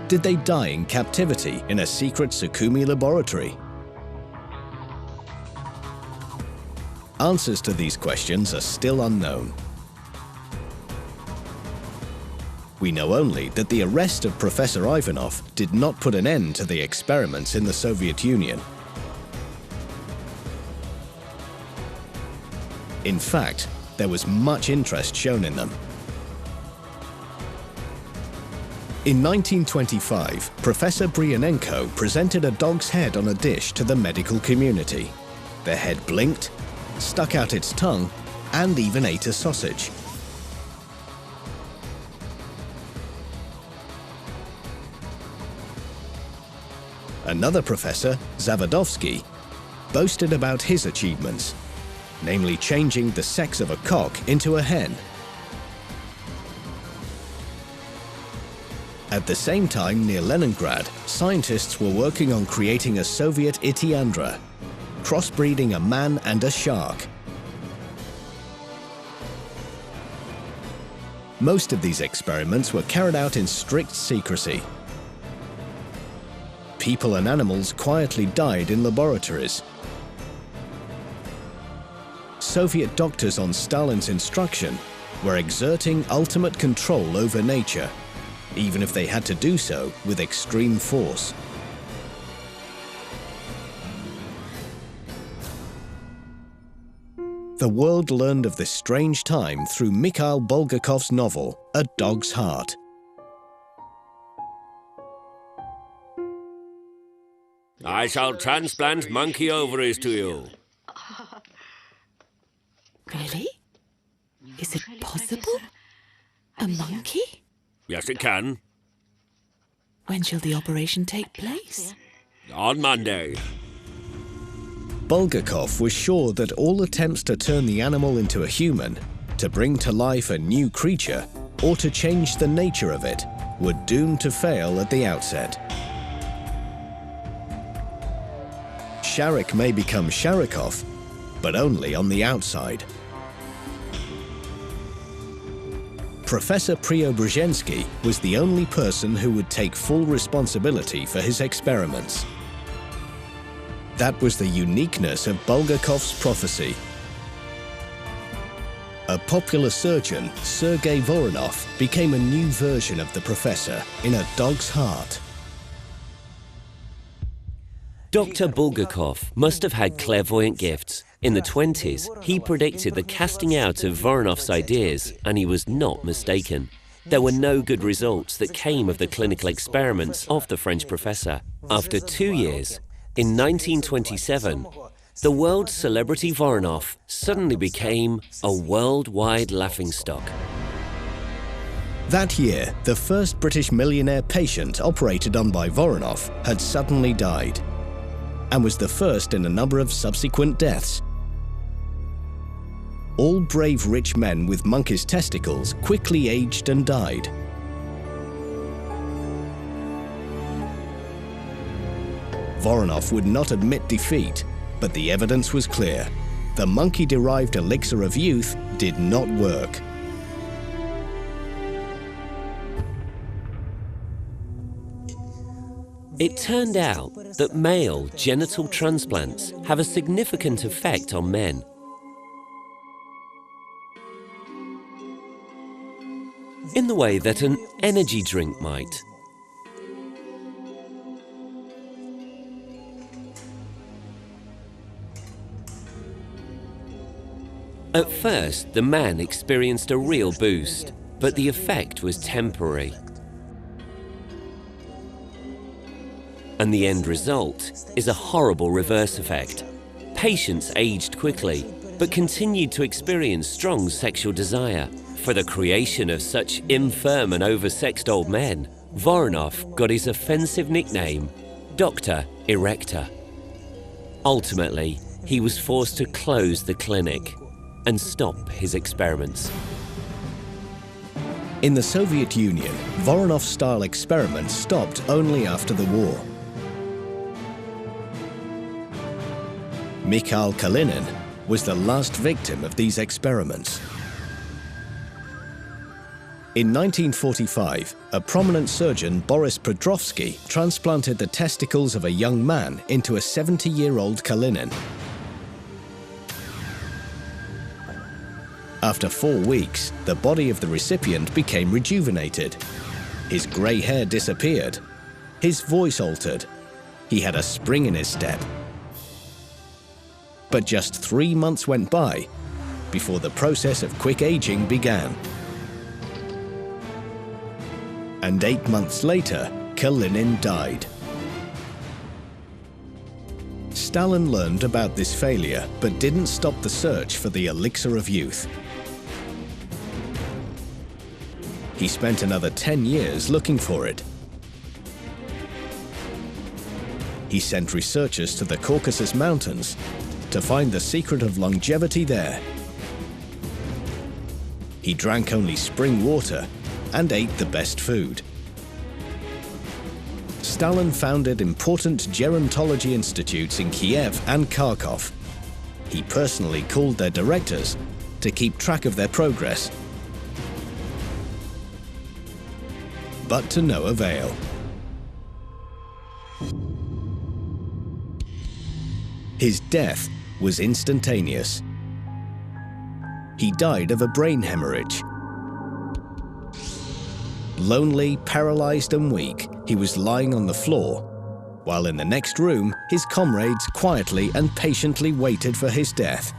Did they die in captivity in a secret Sukhumi laboratory? Answers to these questions are still unknown. We know only that the arrest of Professor Ivanov did not put an end to the experiments in the Soviet Union. In fact, there was much interest shown in them. In 1925, Professor Brianenko presented a dog's head on a dish to the medical community. The head blinked, stuck out its tongue, and even ate a sausage. Another professor, Zavodovsky, boasted about his achievements, namely changing the sex of a cock into a hen. At the same time, near Leningrad, scientists were working on creating a Soviet Itiandra, crossbreeding a man and a shark. Most of these experiments were carried out in strict secrecy. People and animals quietly died in laboratories. Soviet doctors on Stalin's instruction were exerting ultimate control over nature, even if they had to do so with extreme force. The world learned of this strange time through Mikhail Bulgakov's novel, A Dog's Heart. I shall transplant monkey ovaries to you. Really? Is it possible? A monkey? Yes, it can. When shall the operation take place? On Monday. Bulgakov was sure that all attempts to turn the animal into a human, to bring to life a new creature or to change the nature of it were doomed to fail at the outset. Sharik may become Sharikov, but only on the outside. Professor Preobrazhensky was the only person who would take full responsibility for his experiments. That was the uniqueness of Bulgakov's prophecy. A popular surgeon, Sergei Voronoff, became a new version of the professor in a dog's heart. Dr. Bulgakov must have had clairvoyant gifts. In the 20s, he predicted the casting out of Voronoff's ideas, and he was not mistaken. There were no good results that came of the clinical experiments of the French professor. After 2 years, in 1927, the world celebrity Voronoff suddenly became a worldwide laughingstock. That year, the first British millionaire patient operated on by Voronoff had suddenly died, and was the first in a number of subsequent deaths. All brave rich men with monkey's testicles quickly aged and died. Voronoff would not admit defeat, but the evidence was clear. The monkey-derived elixir of youth did not work. It turned out that male genital transplants have a significant effect on men. In the way that an energy drink might. At first, the man experienced a real boost, but the effect was temporary. And the end result is a horrible reverse effect. Patients aged quickly, but continued to experience strong sexual desire. For the creation of such infirm and oversexed old men, Voronoff got his offensive nickname, Dr. Erector. Ultimately, he was forced to close the clinic and stop his experiments. In the Soviet Union, Voronoff-style experiments stopped only after the war. Mikhail Kalinin was the last victim of these experiments. In 1945, a prominent surgeon, Boris Pedrovsky, transplanted the testicles of a young man into a 70-year-old Kalinin. After 4 weeks, the body of the recipient became rejuvenated. His grey hair disappeared. His voice altered. He had a spring in his step. But just 3 months went by before the process of quick aging began. And 8 months later, Kalinin died. Stalin learned about this failure, but didn't stop the search for the elixir of youth. He spent another 10 years looking for it. He sent researchers to the Caucasus Mountains to find the secret of longevity there. He drank only spring water and ate the best food. Stalin founded important gerontology institutes in Kiev and Kharkov. He personally called their directors to keep track of their progress. But to no avail. His death was instantaneous. He died of a brain hemorrhage. Lonely, paralyzed and weak, he was lying on the floor, while in the next room, his comrades quietly and patiently waited for his death.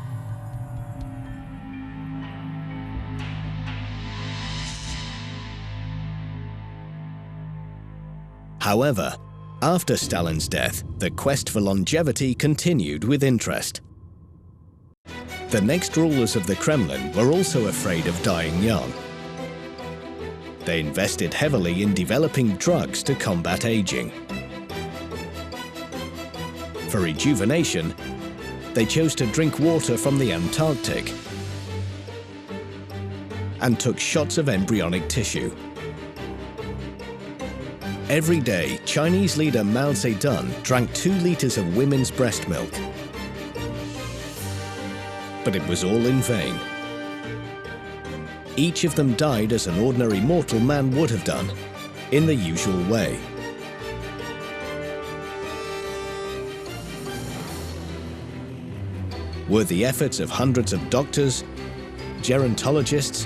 However, after Stalin's death, the quest for longevity continued with interest. The next rulers of the Kremlin were also afraid of dying young. They invested heavily in developing drugs to combat aging. For rejuvenation, they chose to drink water from the Antarctic. and took shots of embryonic tissue. Every day, Chinese leader Mao Zedong drank 2 liters of women's breast milk. But it was all in vain. Each of them died as an ordinary mortal man would have done, in the usual way. Were the efforts of hundreds of doctors, gerontologists,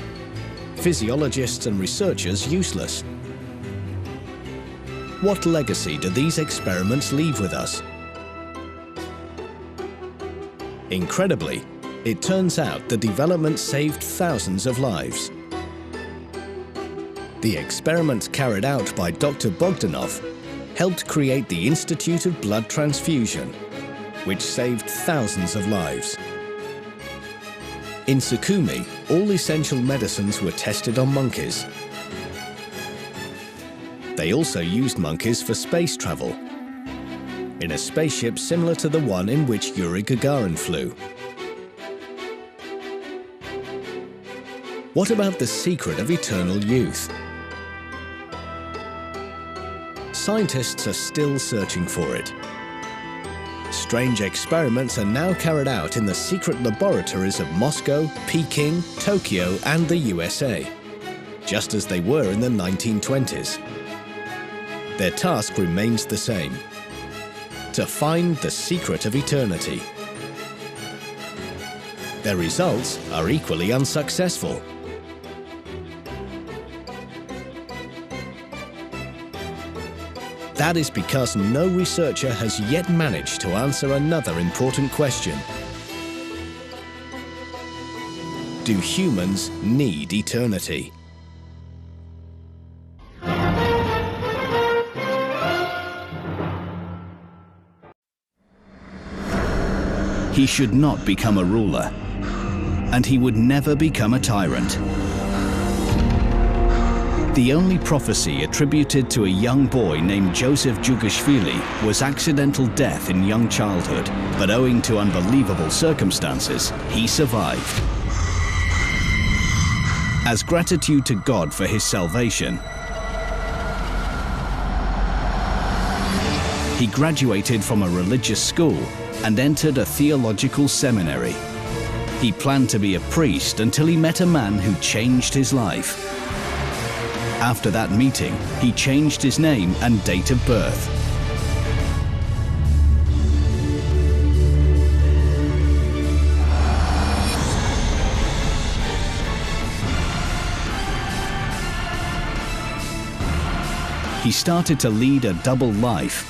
physiologists and researchers useless? What legacy do these experiments leave with us? Incredibly, it turns out the development saved thousands of lives. The experiments carried out by Dr. Bogdanov helped create the Institute of Blood Transfusion, which saved thousands of lives. In Sukhumi, all essential medicines were tested on monkeys. They also used monkeys for space travel, in a spaceship similar to the one in which Yuri Gagarin flew. What about the secret of eternal youth? Scientists are still searching for it. Strange experiments are now carried out in the secret laboratories of Moscow, Peking, Tokyo, and the USA, just as they were in the 1920s. Their task remains the same: to find the secret of eternity. Their results are equally unsuccessful. That is because no researcher has yet managed to answer another important question. Do humans need eternity? He should not become a ruler, and he would never become a tyrant. The only prophecy attributed to a young boy named Joseph Jughashvili was accidental death in young childhood, but owing to unbelievable circumstances, he survived. As gratitude to God for his salvation, he graduated from a religious school and entered a theological seminary. He planned to be a priest until he met a man who changed his life. After that meeting, he changed his name and date of birth. He started to lead a double life.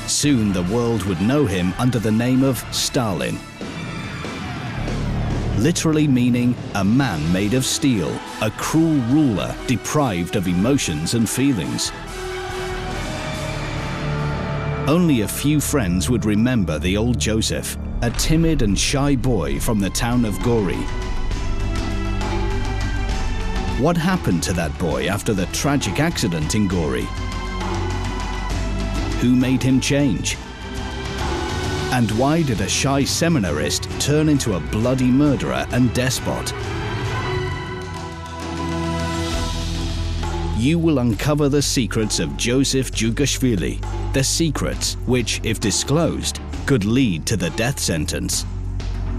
Soon the world would know him under the name of Stalin, literally meaning a man made of steel, a cruel ruler deprived of emotions and feelings. Only a few friends would remember the old Joseph, a timid and shy boy from the town of Gori. What happened to that boy after the tragic accident in Gori? Who made him change? And why did a shy seminarist turn into a bloody murderer and despot? You will uncover the secrets of Joseph Jughashvili, the secrets which, if disclosed, could lead to the death sentence.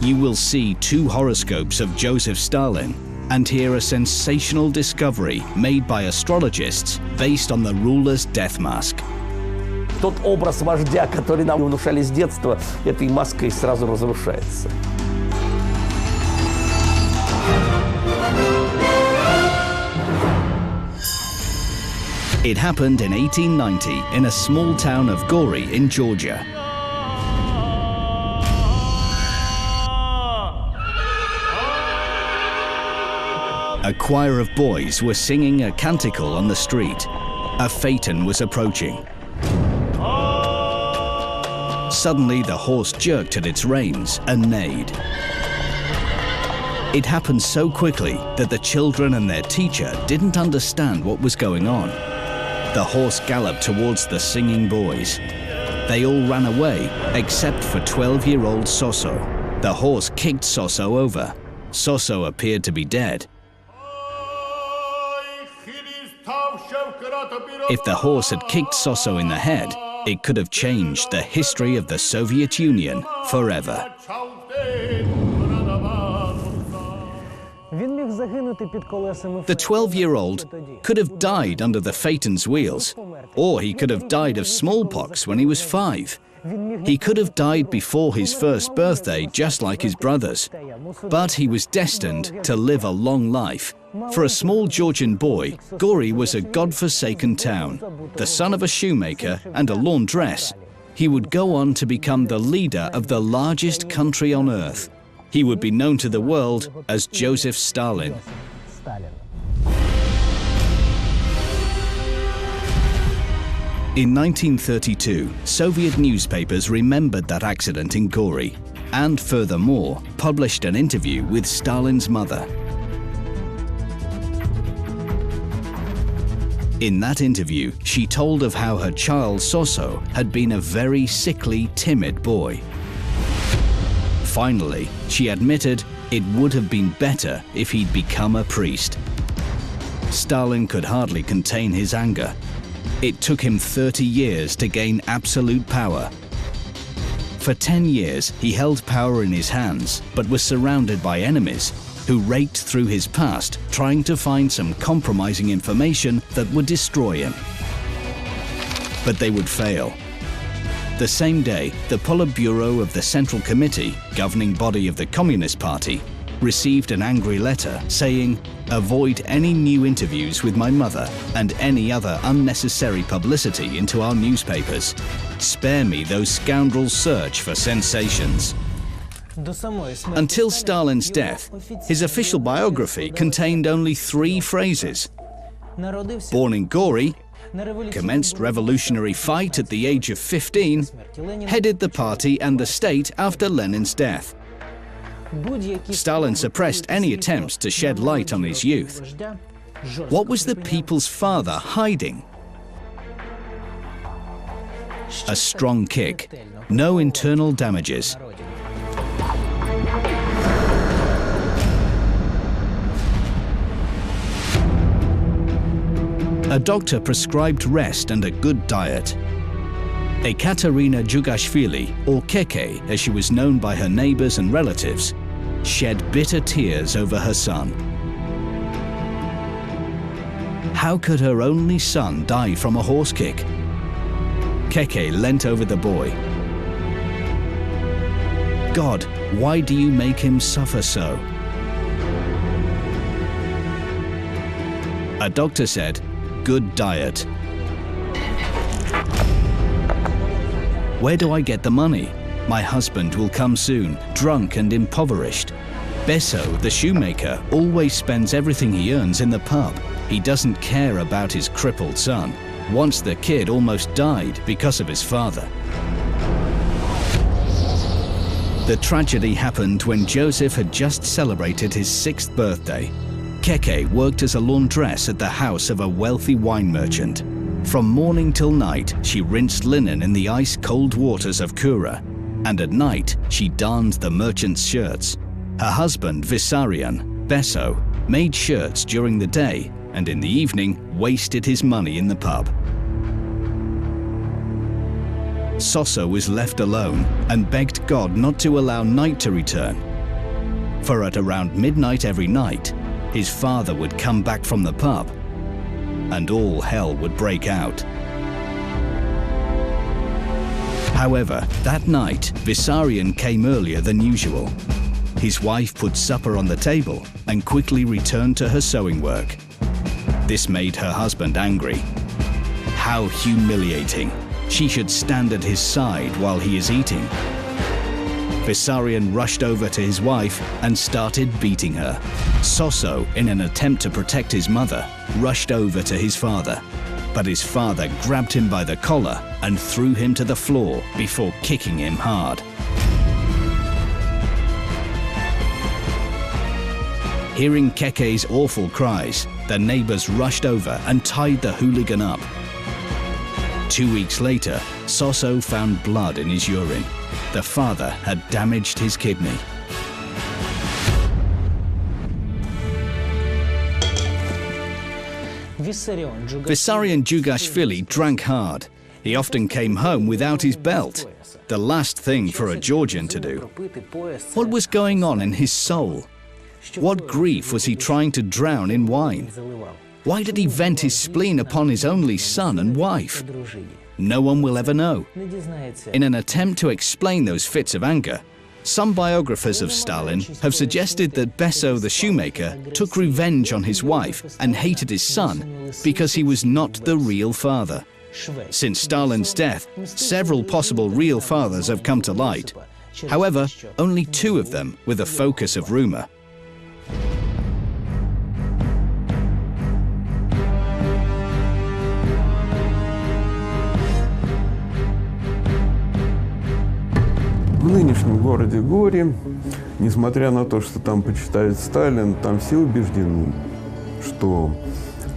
You will see 2 horoscopes of Joseph Stalin and hear a sensational discovery made by astrologists based on the ruler's death mask. Тот образ вождя, который нам внушали с детства, этой маской сразу разрушается. It happened in 1890 in a small town of Gori in Georgia. A choir of boys were singing a canticle on the street. A phaeton was approaching. Suddenly, the horse jerked at its reins and neighed. It happened so quickly that the children and their teacher didn't understand what was going on. The horse galloped towards the singing boys. They all ran away, except for 12-year-old Soso. The horse kicked Soso over. Soso appeared to be dead. If the horse had kicked Soso in the head, it could have changed the history of the Soviet Union forever. The 12-year-old could have died under the Phaeton's wheels, or he could have died of smallpox when he was 5. He could have died before his first birthday, just like his brothers. But he was destined to live a long life. For a small Georgian boy, Gori was a god-forsaken town, the son of a shoemaker and a laundress. He would go on to become the leader of the largest country on earth. He would be known to the world as Joseph Stalin. In 1932, Soviet newspapers remembered that accident in Gori and, furthermore, published an interview with Stalin's mother. In that interview, she told of how her child Soso had been a very sickly, timid boy. Finally, she admitted it would have been better if he'd become a priest. Stalin could hardly contain his anger. It took him 30 years to gain absolute power. For 10 years, he held power in his hands, but was surrounded by enemies who raked through his past, trying to find some compromising information that would destroy him. But they would fail. The same day, the Politburo of the Central Committee, governing body of the Communist Party, received an angry letter saying, "Avoid any new interviews with my mother and any other unnecessary publicity into our newspapers. Spare me those scoundrels' search for sensations." Until Stalin's death, his official biography contained only 3 phrases. Born in Gori, commenced revolutionary fight at the age of 15, headed the party and the state after Lenin's death. Stalin suppressed any attempts to shed light on his youth. What was the people's father hiding? A strong kick, no internal damages. A doctor prescribed rest and a good diet. Ekaterina Jughashvili, or Keke as she was known by her neighbors and relatives, shed bitter tears over her son. How could her only son die from a horse kick? Keke leant over the boy. "God, why do you make him suffer so?" A doctor said, "Good diet." "Where do I get the money? My husband will come soon, drunk and impoverished. Besso, the shoemaker, always spends everything he earns in the pub. He doesn't care about his crippled son. Once the kid almost died because of his father." The tragedy happened when Joseph had just celebrated his 6th birthday. Keke worked as a laundress at the house of a wealthy wine merchant. From morning till night, she rinsed linen in the ice-cold waters of Kura, and at night, she darned the merchant's shirts. Her husband, Vissarion, Besso, made shirts during the day, and in the evening, wasted his money in the pub. Soso was left alone and begged God not to allow night to return. For at around midnight every night, his father would come back from the pub, and all hell would break out. However, that night, Vissarion came earlier than usual. His wife put supper on the table and quickly returned to her sewing work. This made her husband angry. How humiliating! She should stand at his side while he is eating. Vissarion rushed over to his wife and started beating her. Soso, in an attempt to protect his mother, rushed over to his father. But his father grabbed him by the collar and threw him to the floor before kicking him hard. Hearing Keke's awful cries, the neighbors rushed over and tied the hooligan up. 2 weeks later, Soso found blood in his urine. The father had damaged his kidney. Vissarion Jughashvili drank hard. He often came home without his belt, the last thing for a Georgian to do. What was going on in his soul? What grief was he trying to drown in wine? Why did he vent his spleen upon his only son and wife? No one will ever know. In an attempt to explain those fits of anger, some biographers of Stalin have suggested that Beso the shoemaker took revenge on his wife and hated his son because he was not the real father. Since Stalin's death, several possible real fathers have come to light. However, only 2 of them were the focus of rumor. В нынешнем городе Гори, несмотря на то, что там почитают Сталин, там все убеждены, что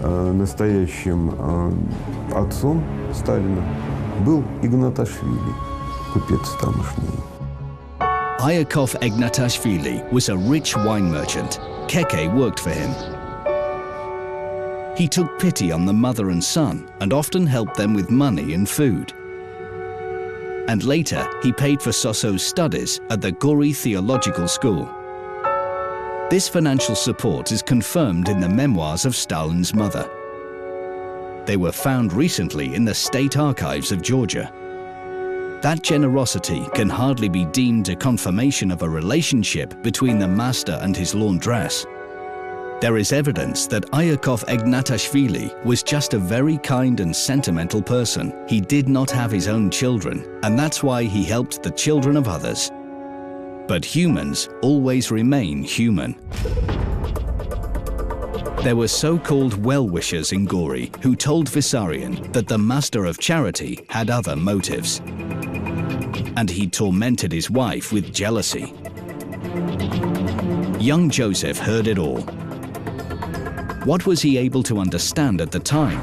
настоящим отцом Сталина был Игнаташвили, купец тамошний. Ioseb Besarionis was a rich wine merchant. Keke worked for him. He took pity on the mother and son and often helped them with money and food. And later, he paid for Soso's studies at the Gori Theological School. This financial support is confirmed in the memoirs of Stalin's mother. They were found recently in the state archives of Georgia. That generosity can hardly be deemed a confirmation of a relationship between the master and his laundress. There is evidence that Ioseb Besarionis was just a very kind and sentimental person. He did not have his own children, and that's why he helped the children of others. But humans always remain human. There were so-called well-wishers in Gori who told Vissarion that the master of charity had other motives. And he tormented his wife with jealousy. Young Joseph heard it all. What was he able to understand at the time?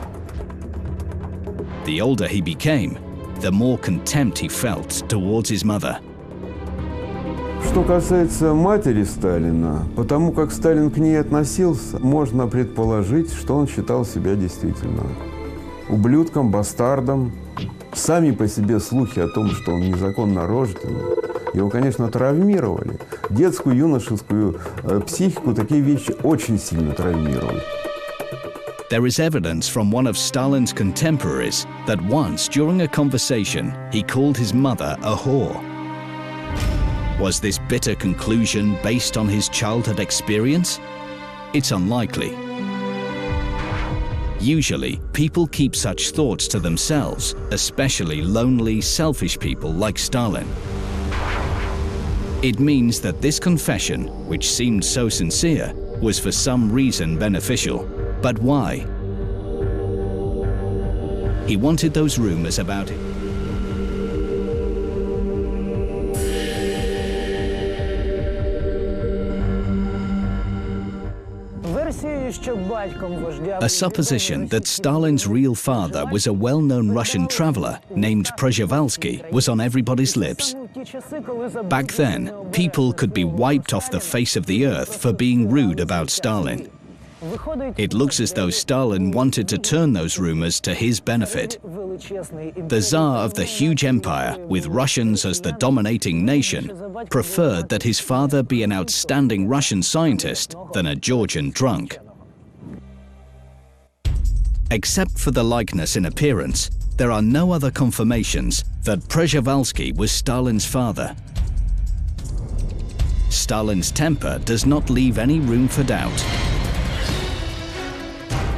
The older he became, the more contempt he felt towards his mother. Что касается матери Сталина, потому как Сталин к ней относился, можно предположить, что он считал себя действительно ублюдком, бастардом. Сами по себе слухи о том, что он незаконно рожденный, его, конечно, травмировали. Детскую, юношескую психику такие вещи очень сильно травмировали. There is evidence from one of Stalin's contemporaries that once, during a conversation, he called his mother a whore. Was this bitter conclusion based on his childhood experience? It's unlikely. Usually, people keep such thoughts to themselves, especially lonely, selfish people like Stalin. It means that this confession, which seemed so sincere, was for some reason beneficial. But why? He wanted those rumors about him. A supposition that Stalin's real father was a well-known Russian traveler named Przhevalsky was on everybody's lips. Back then, people could be wiped off the face of the earth for being rude about Stalin. It looks as though Stalin wanted to turn those rumors to his benefit. The Tsar of the huge empire, with Russians as the dominating nation, preferred that his father be an outstanding Russian scientist than a Georgian drunk. Except for the likeness in appearance, there are no other confirmations that Przhevalsky was Stalin's father. Stalin's temper does not leave any room for doubt.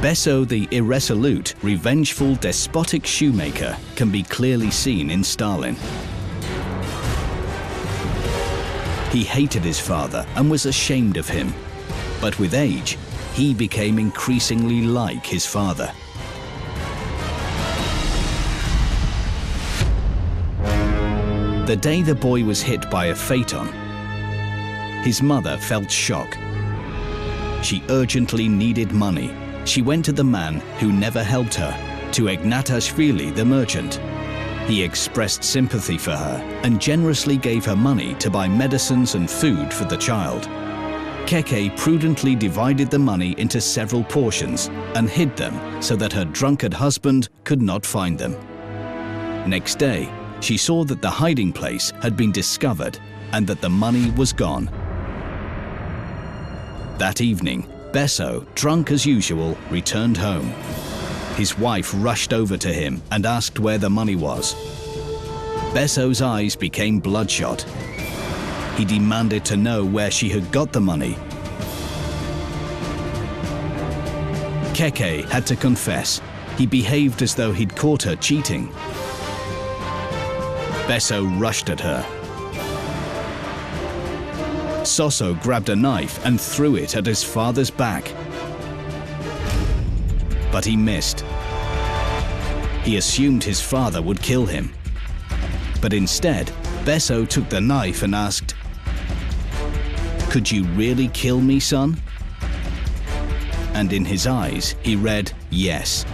Beso the irresolute, revengeful, despotic shoemaker can be clearly seen in Stalin. He hated his father and was ashamed of him. But with age, he became increasingly like his father. The day the boy was hit by a phaeton, his mother felt shock. She urgently needed money. She went to the man who never helped her, to Ignatashvili the merchant. He expressed sympathy for her and generously gave her money to buy medicines and food for the child. Keke prudently divided the money into several portions and hid them so that her drunkard husband could not find them. Next day, she saw that the hiding place had been discovered and that the money was gone. That evening, Beso, drunk as usual, returned home. His wife rushed over to him and asked where the money was. Beso's eyes became bloodshot. He demanded to know where she had got the money. Keke had to confess. He behaved as though he'd caught her cheating. Beso rushed at her. Soso grabbed a knife and threw it at his father's back. But he missed. He assumed his father would kill him. But instead, Beso took the knife and asked, "Could you really kill me, son?" And in his eyes, he read, "Yes."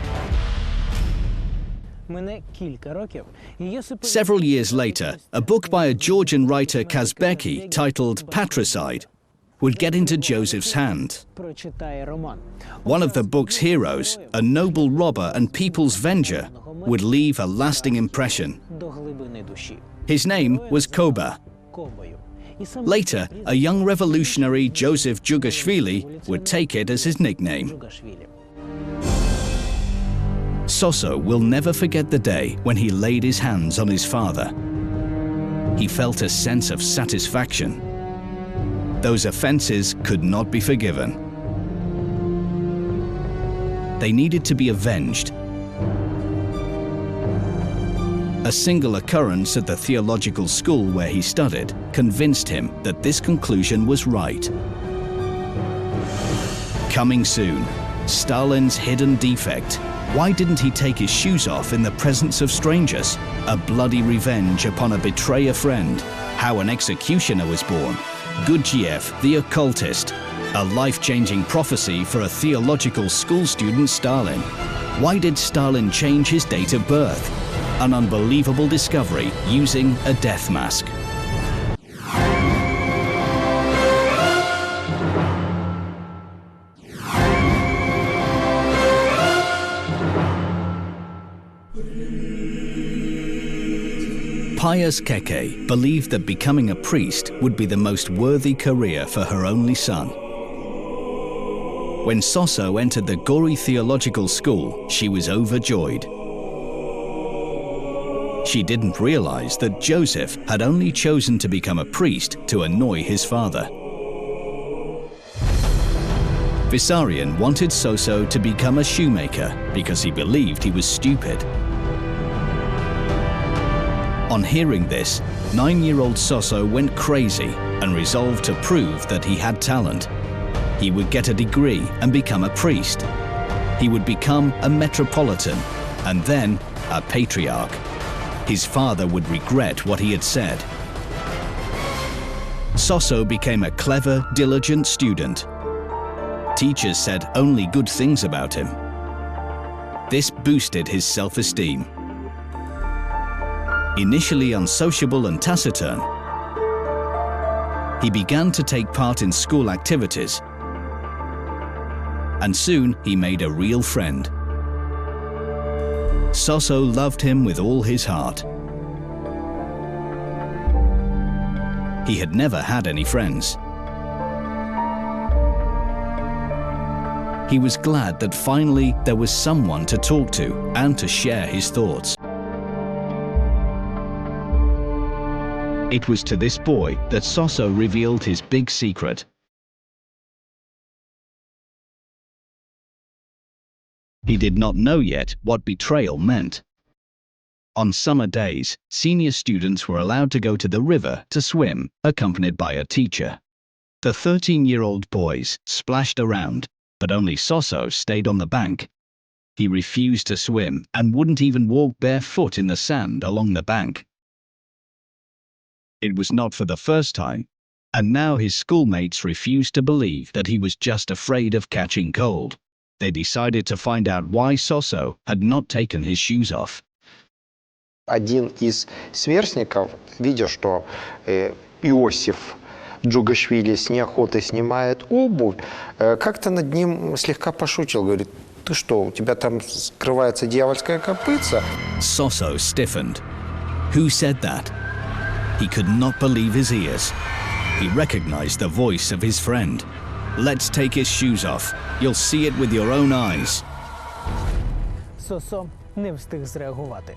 Several years later, a book by a Georgian writer Kazbeki titled Patricide would get into Joseph's hand. One of the book's heroes, a noble robber and people's venger, would leave a lasting impression. His name was Koba. Later, a young revolutionary, Joseph Jughashvili, would take it as his nickname. Soso will never forget the day when he laid his hands on his father. He felt a sense of satisfaction. Those offenses could not be forgiven. They needed to be avenged. A single occurrence at the theological school where he studied convinced him that this conclusion was right. Coming soon, Stalin's hidden defect. Why didn't he take his shoes off in the presence of strangers? A bloody revenge upon a betrayer friend. How an executioner was born. Gurdjieff, the occultist. A life-changing prophecy for a theological school student, Stalin. Why did Stalin change his date of birth? An unbelievable discovery using a death mask. Pious Keke believed that becoming a priest would be the most worthy career for her only son. When Soso entered the Gori Theological School, she was overjoyed. She didn't realize that Joseph had only chosen to become a priest to annoy his father. Besarionis wanted Soso to become a shoemaker because he believed he was stupid. On hearing this, 9-year-old Soso went crazy and resolved to prove that he had talent. He would get a degree and become a priest. He would become a metropolitan and then a patriarch. His father would regret what he had said. Soso became a clever, diligent student. Teachers said only good things about him. This boosted his self-esteem. Initially unsociable and taciturn, he began to take part in school activities, and soon he made a real friend. Soso loved him with all his heart. He had never had any friends. He was glad that finally there was someone to talk to and to share his thoughts. It was to this boy that Soso revealed his big secret. He did not know yet what betrayal meant. On summer days, senior students were allowed to go to the river to swim, accompanied by a teacher. The 13-year-old boys splashed around, but only Soso stayed on the bank. He refused to swim and wouldn't even walk barefoot in the sand along the bank. It was not for the first time, and now his schoolmates refused to believe that he was just afraid of catching cold. They decided to find out why Soso had not taken his shoes off. Один из сверстников, видя, что Иосиф Jughashvili с неохотой снимает обувь, как-то над ним слегка пошутил, говорит: «Ты что, у тебя там скрывается дьявольская копытца?» Sosso stiffened. Who said that? He could not believe his ears. He recognized the voice of his friend. Let's take his shoes off. You'll see it with your own eyes. Сосо не встиг зреагувати.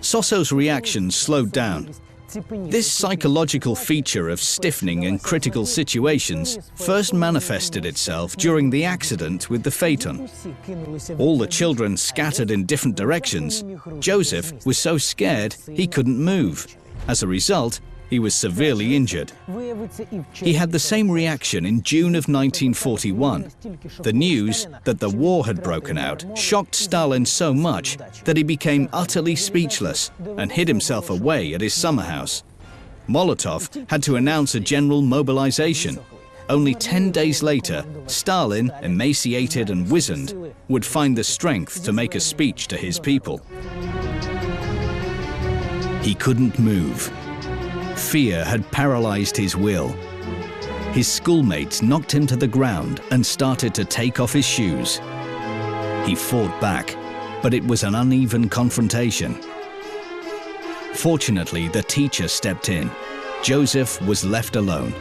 Sosso's reaction slowed down. This psychological feature of stiffening in critical situations first manifested itself during the accident with the phaeton. All the children scattered in different directions. Joseph was so scared he couldn't move. As a result, he was severely injured. He had the same reaction in June of 1941. The news that the war had broken out shocked Stalin so much that he became utterly speechless and hid himself away at his summer house. Molotov had to announce a general mobilization. Only 10 days later, Stalin, emaciated and wizened, would find the strength to make a speech to his people. He couldn't move. Fear had paralyzed his will. His schoolmates knocked him to the ground and started to take off his shoes. He fought back, but it was an uneven confrontation. Fortunately, the teacher stepped in. Joseph was left alone.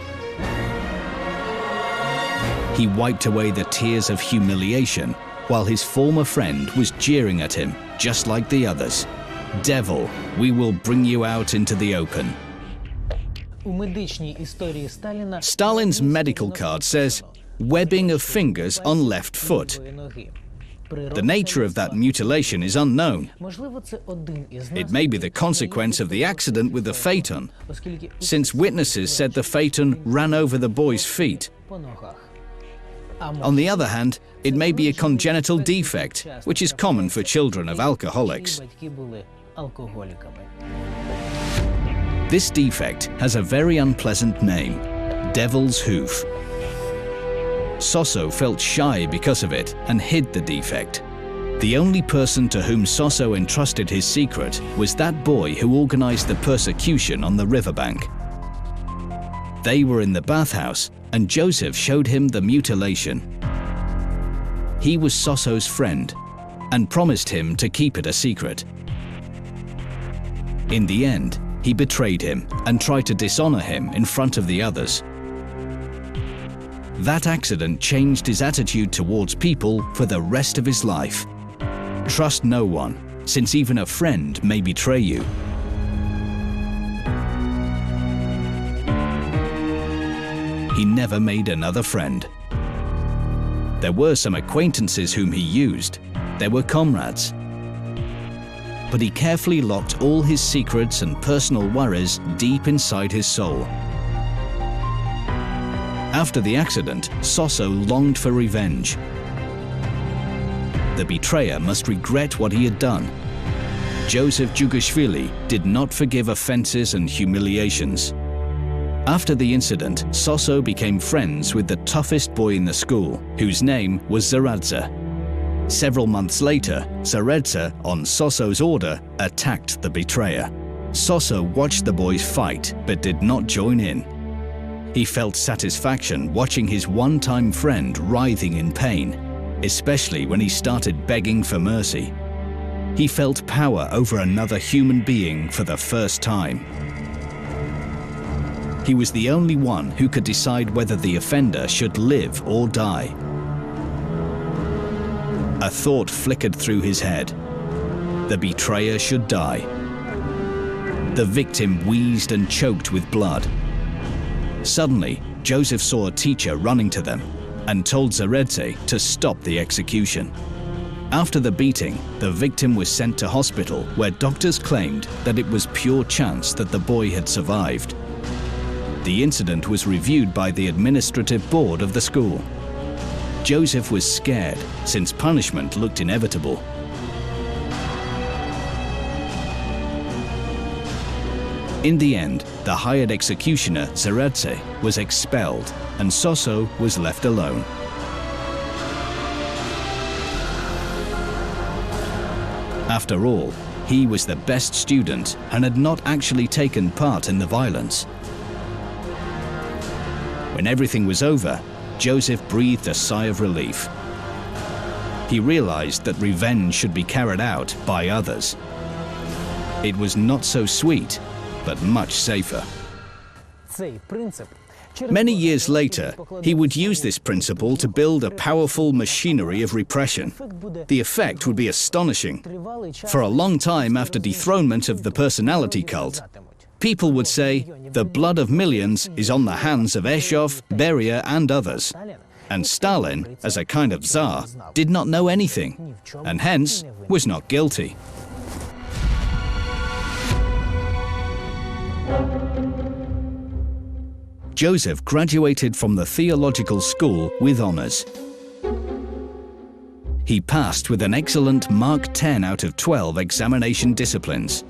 He wiped away the tears of humiliation while his former friend was jeering at him, just like the others. "Devil, we will bring you out into the open." Stalin's medical card says, "webbing of fingers on left foot." The nature of that mutilation is unknown. It may be the consequence of the accident with the phaeton, since witnesses said the phaeton ran over the boy's feet. On the other hand, it may be a congenital defect, which is common for children of alcoholics. This defect has a very unpleasant name, devil's hoof. Sosso felt shy because of it and hid the defect. The only person to whom Sosso entrusted his secret was that boy who organized the persecution on the riverbank. They were in the bathhouse, and Joseph showed him the mutilation. He was Sosso's friend and promised him to keep it a secret. In the end, he betrayed him and tried to dishonor him in front of the others. That accident changed his attitude towards people for the rest of his life. Trust no one, since even a friend may betray you. He never made another friend. There were some acquaintances whom he used. There were comrades. But he carefully locked all his secrets and personal worries deep inside his soul. After the accident, Sosso longed for revenge. The betrayer must regret what he had done. Joseph Jughashvili did not forgive offenses and humiliations. After the incident, Sosso became friends with the toughest boy in the school, whose name was Zaradza. Several months later, Zaradza, on Sosso's order, attacked the betrayer. Sosso watched the boys fight, but did not join in. He felt satisfaction watching his one-time friend writhing in pain, especially when he started begging for mercy. He felt power over another human being for the first time. He was the only one who could decide whether the offender should live or die. A thought flickered through his head. The betrayer should die. The victim wheezed and choked with blood. Suddenly, Joseph saw a teacher running to them and told Zaradza to stop the execution. After the beating, the victim was sent to hospital where doctors claimed that it was pure chance that the boy had survived. The incident was reviewed by the administrative board of the school. Joseph was scared, since punishment looked inevitable. In the end, the hired executioner, Zaradza, was expelled, and Sosso was left alone. After all, he was the best student and had not actually taken part in the violence. When everything was over, Joseph breathed a sigh of relief. He realized that revenge should be carried out by others. It was not so sweet, but much safer. Many years later, he would use this principle to build a powerful machinery of repression. The effect would be astonishing. For a long time after dethronement of the personality cult, people would say, the blood of millions is on the hands of Eshov, Beria, and others. And Stalin, as a kind of Tsar, did not know anything, and hence was not guilty. Joseph graduated from the theological school with honors. He passed with an excellent Mark 10 out of 12 examination disciplines.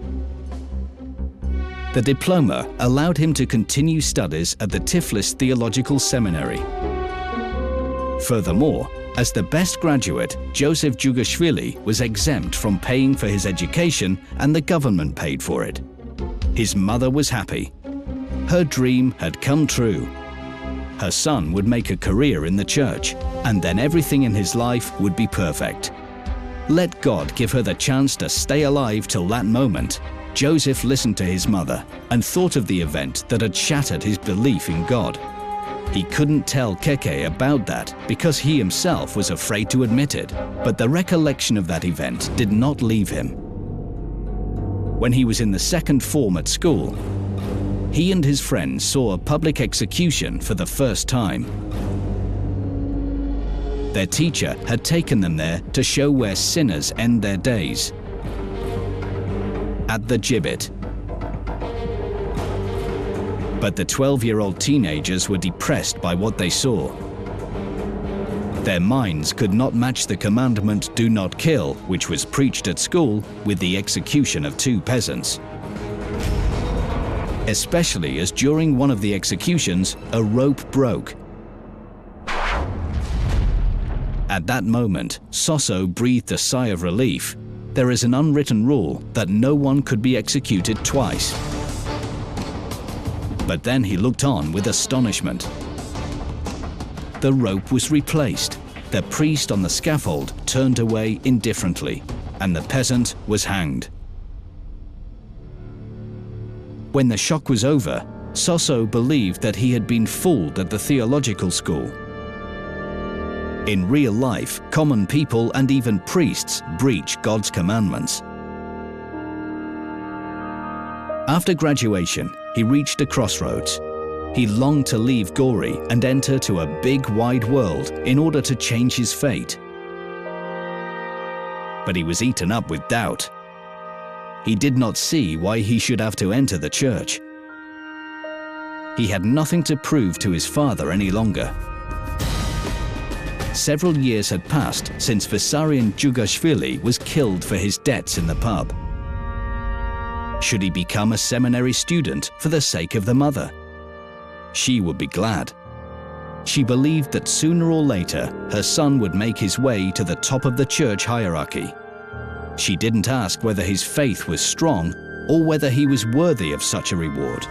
The diploma allowed him to continue studies at the Tiflis Theological Seminary. Furthermore, as the best graduate, Joseph Jughashvili was exempt from paying for his education and the government paid for it. His mother was happy. Her dream had come true. Her son would make a career in the church, and then everything in his life would be perfect. Let God give her the chance to stay alive till that moment. Joseph listened to his mother and thought of the event that had shattered his belief in God. He couldn't tell Keke about that because he himself was afraid to admit it, but the recollection of that event did not leave him. When he was in the second form at school, he and his friends saw a public execution for the first time. Their teacher had taken them there to show where sinners end their days. At the gibbet. But the 12-year-old teenagers were depressed by what they saw. Their minds could not match the commandment "do not kill," which was preached at school, with the execution of 2 peasants. Especially as during one of the executions, a rope broke. At that moment, Sosso breathed a sigh of relief. There is an unwritten rule that no one could be executed twice. But then he looked on with astonishment. The rope was replaced. The priest on the scaffold turned away indifferently, and the peasant was hanged. When the shock was over, Sosso believed that he had been fooled at the theological school. In real life, common people and even priests breach God's commandments. After graduation, he reached a crossroads. He longed to leave Gori and enter to a big, wide world in order to change his fate. But he was eaten up with doubt. He did not see why he should have to enter the church. He had nothing to prove to his father any longer. Several years had passed since Vissarion Jughashvili was killed for his debts in the pub. Should he become a seminary student for the sake of the mother? She would be glad. She believed that sooner or later her son would make his way to the top of the church hierarchy. She didn't ask whether his faith was strong or whether he was worthy of such a reward.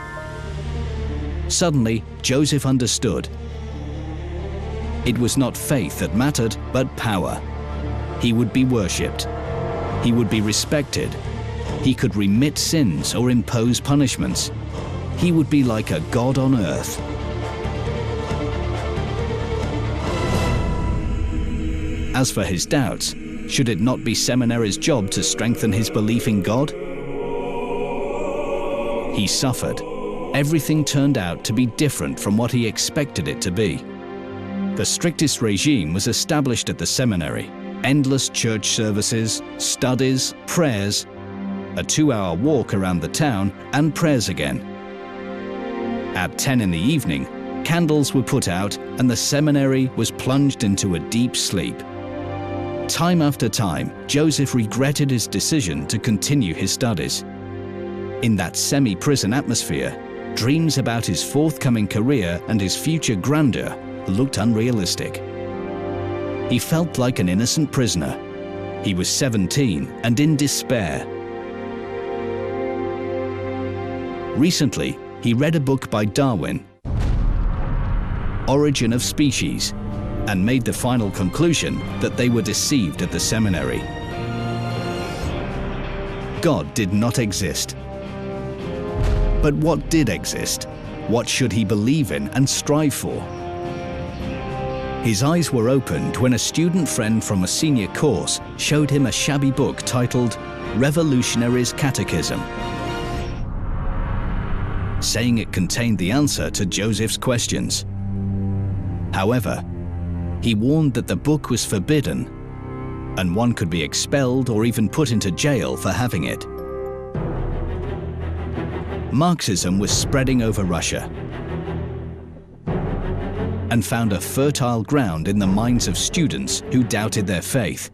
Suddenly, Joseph understood. It was not faith that mattered, but power. He would be worshipped. He would be respected. He could remit sins or impose punishments. He would be like a god on earth. As for his doubts, should it not be seminary's job to strengthen his belief in God? He suffered. Everything turned out to be different from what he expected it to be. The strictest regime was established at the seminary. Endless church services, studies, prayers, a 2-hour walk around the town, and prayers again. At 10 in the evening, candles were put out and the seminary was plunged into a deep sleep. Time after time, Joseph regretted his decision to continue his studies. In that semi-prison atmosphere, dreams about his forthcoming career and his future grandeur looked unrealistic. He felt like an innocent prisoner. He was 17 and in despair. Recently, he read a book by Darwin, Origin of Species, and made the final conclusion that they were deceived at the seminary. God did not exist. But what did exist? What should he believe in and strive for? His eyes were opened when a student friend from a senior course showed him a shabby book titled Revolutionary's Catechism, saying it contained the answer to Joseph's questions. However, he warned that the book was forbidden and one could be expelled or even put into jail for having it. Marxism was spreading over Russia and found a fertile ground in the minds of students who doubted their faith.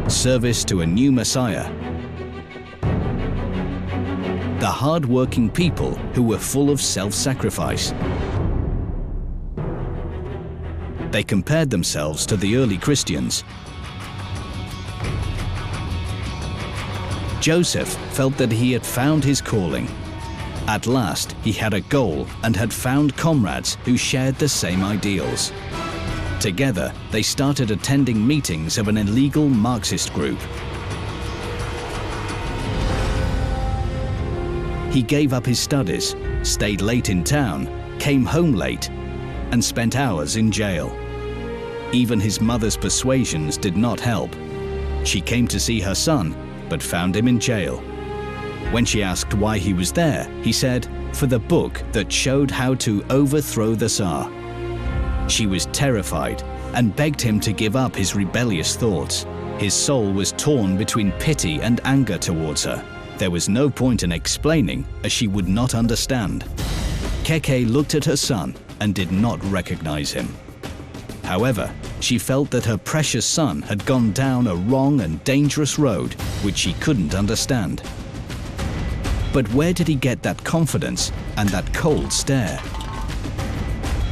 Service to a new Messiah. The hard-working people who were full of self-sacrifice. They compared themselves to the early Christians. Joseph felt that he had found his calling. At last, he had a goal and had found comrades who shared the same ideals. Together, they started attending meetings of an illegal Marxist group. He gave up his studies, stayed late in town, came home late, and spent hours in jail. Even his mother's persuasions did not help. She came to see her son, but found him in jail. When she asked why he was there, he said, "For the book that showed how to overthrow the Tsar." She was terrified and begged him to give up his rebellious thoughts. His soul was torn between pity and anger towards her. There was no point in explaining, as she would not understand. Keke looked at her son and did not recognize him. However, she felt that her precious son had gone down a wrong and dangerous road which she couldn't understand. But where did he get that confidence and that cold stare?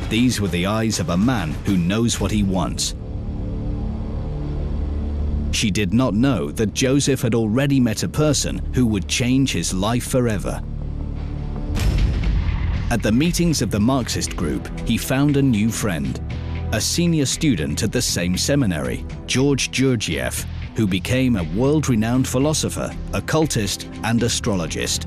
These were the eyes of a man who knows what he wants. She did not know that Joseph had already met a person who would change his life forever. At the meetings of the Marxist group, he found a new friend, a senior student at the same seminary, Gurdjieff, who became a world-renowned philosopher, occultist, and astrologist.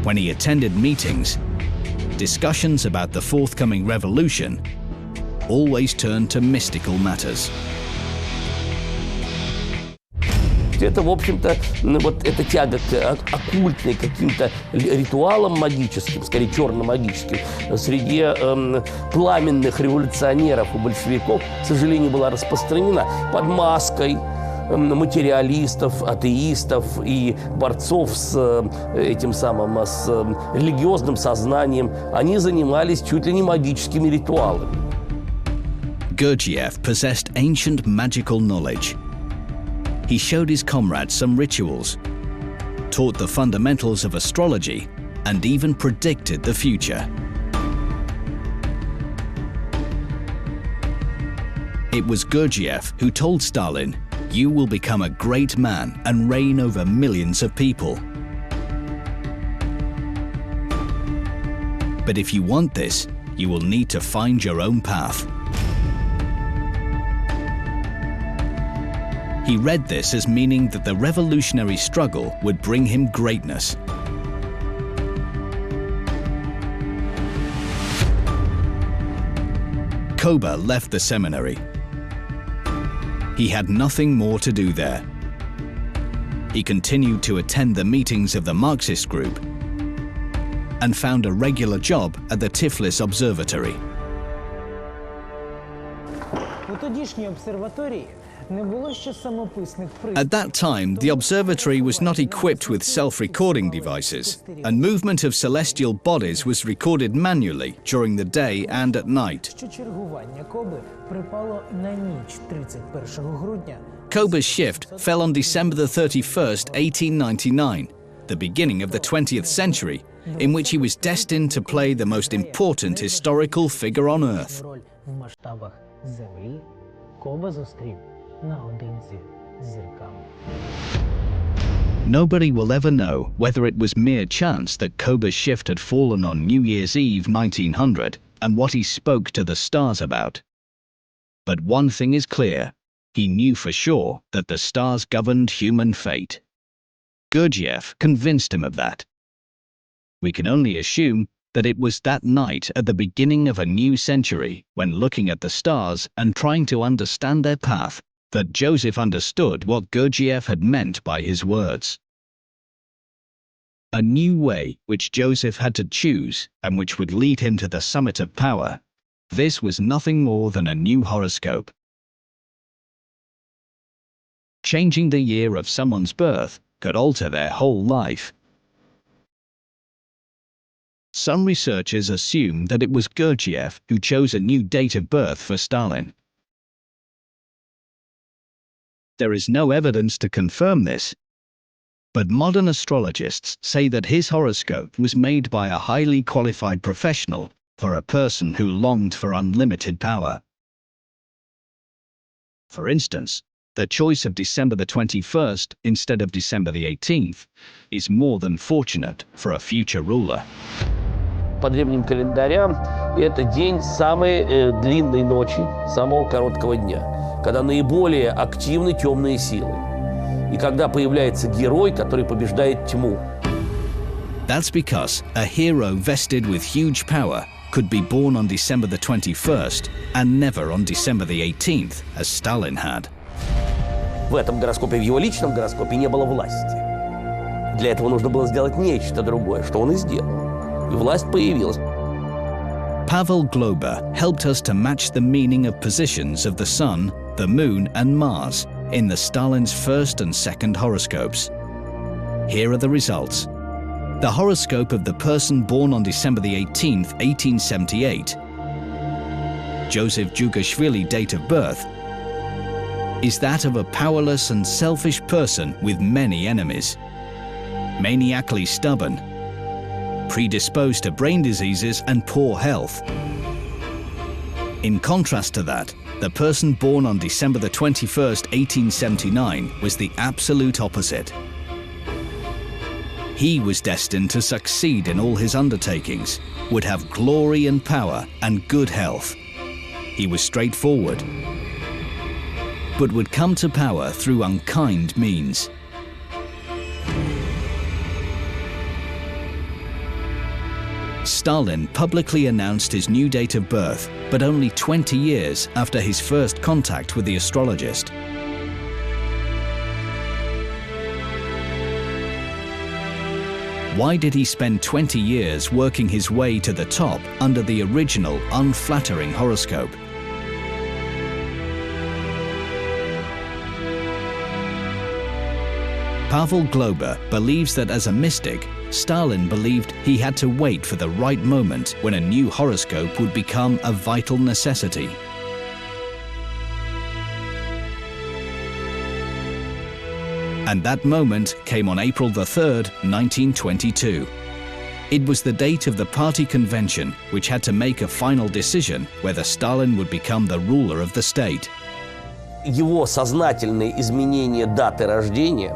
When he attended meetings, discussions about the forthcoming revolution always turned to mystical matters. Это, в общем-то, вот эта тяга к оккультным каким-то ритуалам магическим, скорее черно-магическим, среди пламенных революционеров и большевиков, к сожалению, была распространена под маской материалистов, атеистов и борцов с этим самым, с религиозным сознанием. Они занимались чуть ли не магическими ритуалами. Gurdjieff possessed ancient magical knowledge. He showed his comrades some rituals, taught the fundamentals of astrology, and even predicted the future. It was Gurdjieff who told Stalin, "You will become a great man and reign over millions of people. But if you want this, you will need to find your own path." He read this as meaning that the revolutionary struggle would bring him greatness. Koba left the seminary. He had nothing more to do there. He continued to attend the meetings of the Marxist group and found a regular job at the Tiflis Observatory. At that time, the observatory was not equipped with self-recording devices, and movement of celestial bodies was recorded manually during the day and at night. Koba's shift fell on December the 31st, 1899, the beginning of the 20th century, in which he was destined to play the most important historical figure on Earth. Коба зустрів наодинці. зірками. Nobody will ever know whether it was mere chance that Koba's shift had fallen on New Year's Eve 1900 and what he spoke to the stars about. But one thing is clear, he knew for sure that the stars governed human fate. Gurdjieff convinced him of that. We can only assume that it was that night at the beginning of a new century, when looking at the stars and trying to understand their path, that Joseph understood what Gurdjieff had meant by his words. A new way which Joseph had to choose and which would lead him to the summit of power. This was nothing more than a new horoscope. Changing the year of someone's birth could alter their whole life. Some researchers assume that it was Gurdjieff who chose a new date of birth for Stalin. There is no evidence to confirm this, but modern astrologists say that his horoscope was made by a highly qualified professional for a person who longed for unlimited power. For instance, the choice of December the 21st instead of December the 18th is more than fortunate for a future ruler. По древним календарям это день самой длинной ночи, самого короткого дня, когда наиболее активны темные силы, и когда появляется герой, который побеждает тьму. That's because a hero vested with huge power could be born on December the 21st and never on December the 18th, as Stalin had. В этом гороскопе, в его личном гороскопе, не было власти. Для этого нужно было сделать нечто другое, что он и сделал. И власть появилась. Pavel Glober helped us to match the meaning of positions of the Sun, the Moon and Mars in the Stalin's first and second horoscopes. Here are the results. The horoscope of the person born on December the 18th, 1878, Joseph Jughashvili date of birth, is that of a powerless and selfish person with many enemies, maniacally stubborn, predisposed to brain diseases and poor health. In contrast to that, the person born on December the 21st, 1879 was the absolute opposite. He was destined to succeed in all his undertakings, would have glory and power and good health. He was straightforward, but would come to power through unkind means. Stalin publicly announced his new date of birth, but only 20 years after his first contact with the astrologist. Why did he spend 20 years working his way to the top under the original unflattering horoscope? Pavel Glober believes that as a mystic, Stalin believed he had to wait for the right moment when a new horoscope would become a vital necessity. And that moment came on April the 3rd, 1922. It was the date of the party convention which had to make a final decision whether Stalin would become the ruler of the state. Его сознательное изменение даты рождения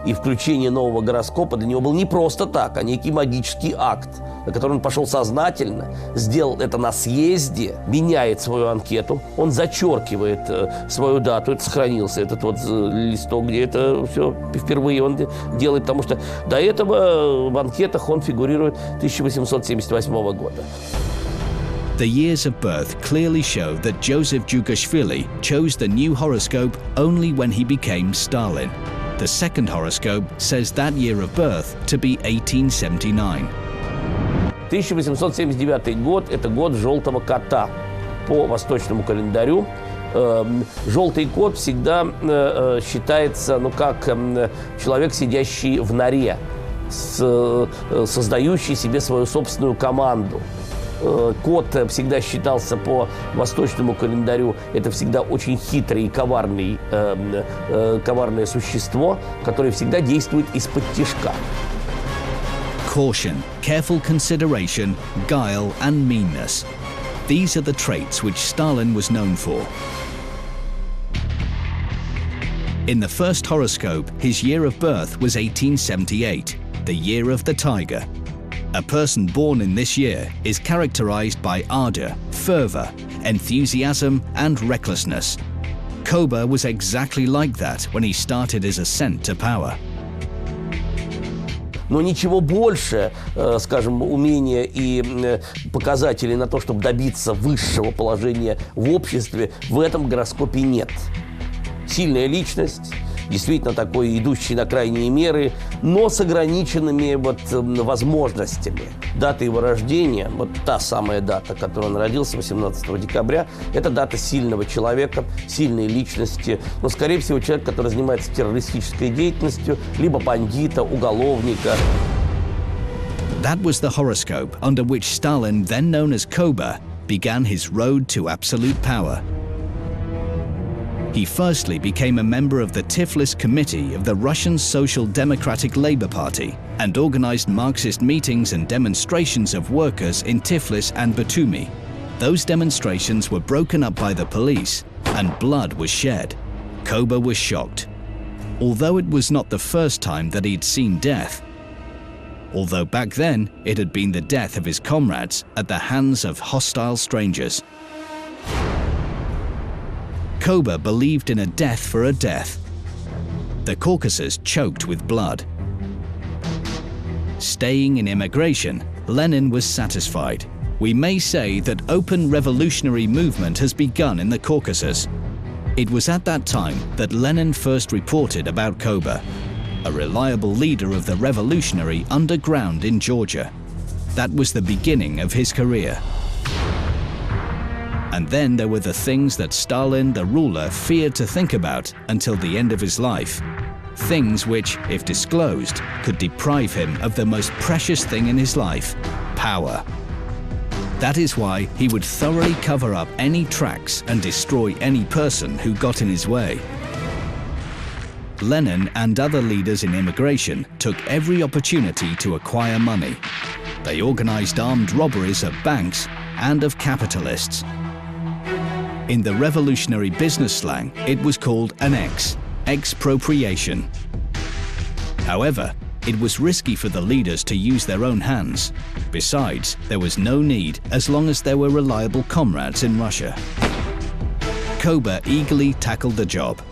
и включение нового гороскопа для него был не просто так, а некий магический акт, на который он пошел сознательно, сделал это на съезде, меняет свою анкету, он зачеркивает свою дату, это сохранился, этот вот листок, где это все впервые он делает, потому что до этого в анкетах он фигурирует 1878 года. The years of birth clearly show that Joseph Jughashvili chose the new horoscope only when he became Stalin. The second horoscope says that year of birth to be 1879. 1879 год – это год желтого кота по восточному календарю. Желтый кот всегда считается, как человек, сидящий в норе, создающий себе свою собственную команду. Кот всегда считался по восточному календарю, это всегда очень хитрое и коварное существо, которое всегда действует из-под тишка. Caution, careful consideration, guile and meanness. These are the traits which Stalin was known for. In the first horoscope, his year of birth was 1878, the year of the tiger. A person born in this year is characterized by ardor, fervor, enthusiasm, and recklessness. Koba was exactly like that when he started his ascent to power. Но ничего больше, скажем, умения и показателей на то, чтобы добиться высшего положения в обществе, в этом гороскопе нет. Сильная личность, действительно такой, идущий на крайние меры, но с ограниченными возможностями. Дата его рождения, та самая дата, которой он родился, 18 декабря, это дата сильного человека, сильной личности, но, скорее всего, человек, который занимается террористической деятельностью, либо бандита, уголовника. That was the horoscope under which Stalin, then known as Koba, began his road to absolute power. He firstly became a member of the Tiflis Committee of the Russian Social Democratic Labour Party and organized Marxist meetings and demonstrations of workers in Tiflis and Batumi. Those demonstrations were broken up by the police and blood was shed. Koba was shocked. Although it was not the first time that he'd seen death, although back then it had been the death of his comrades at the hands of hostile strangers. Koba believed in a death for a death. The Caucasus choked with blood. Staying in immigration, Lenin was satisfied. We may say that open revolutionary movement has begun in the Caucasus. It was at that time that Lenin first reported about Koba, a reliable leader of the revolutionary underground in Georgia. That was the beginning of his career. And then there were the things that Stalin, the ruler, feared to think about until the end of his life. Things which, if disclosed, could deprive him of the most precious thing in his life, power. That is why he would thoroughly cover up any tracks and destroy any person who got in his way. Lenin and other leaders in immigration took every opportunity to acquire money. They organized armed robberies of banks and of capitalists. In the revolutionary business slang, it was called an expropriation. However, it was risky for the leaders to use their own hands. Besides, there was no need as long as there were reliable comrades in Russia. Koba eagerly tackled the job.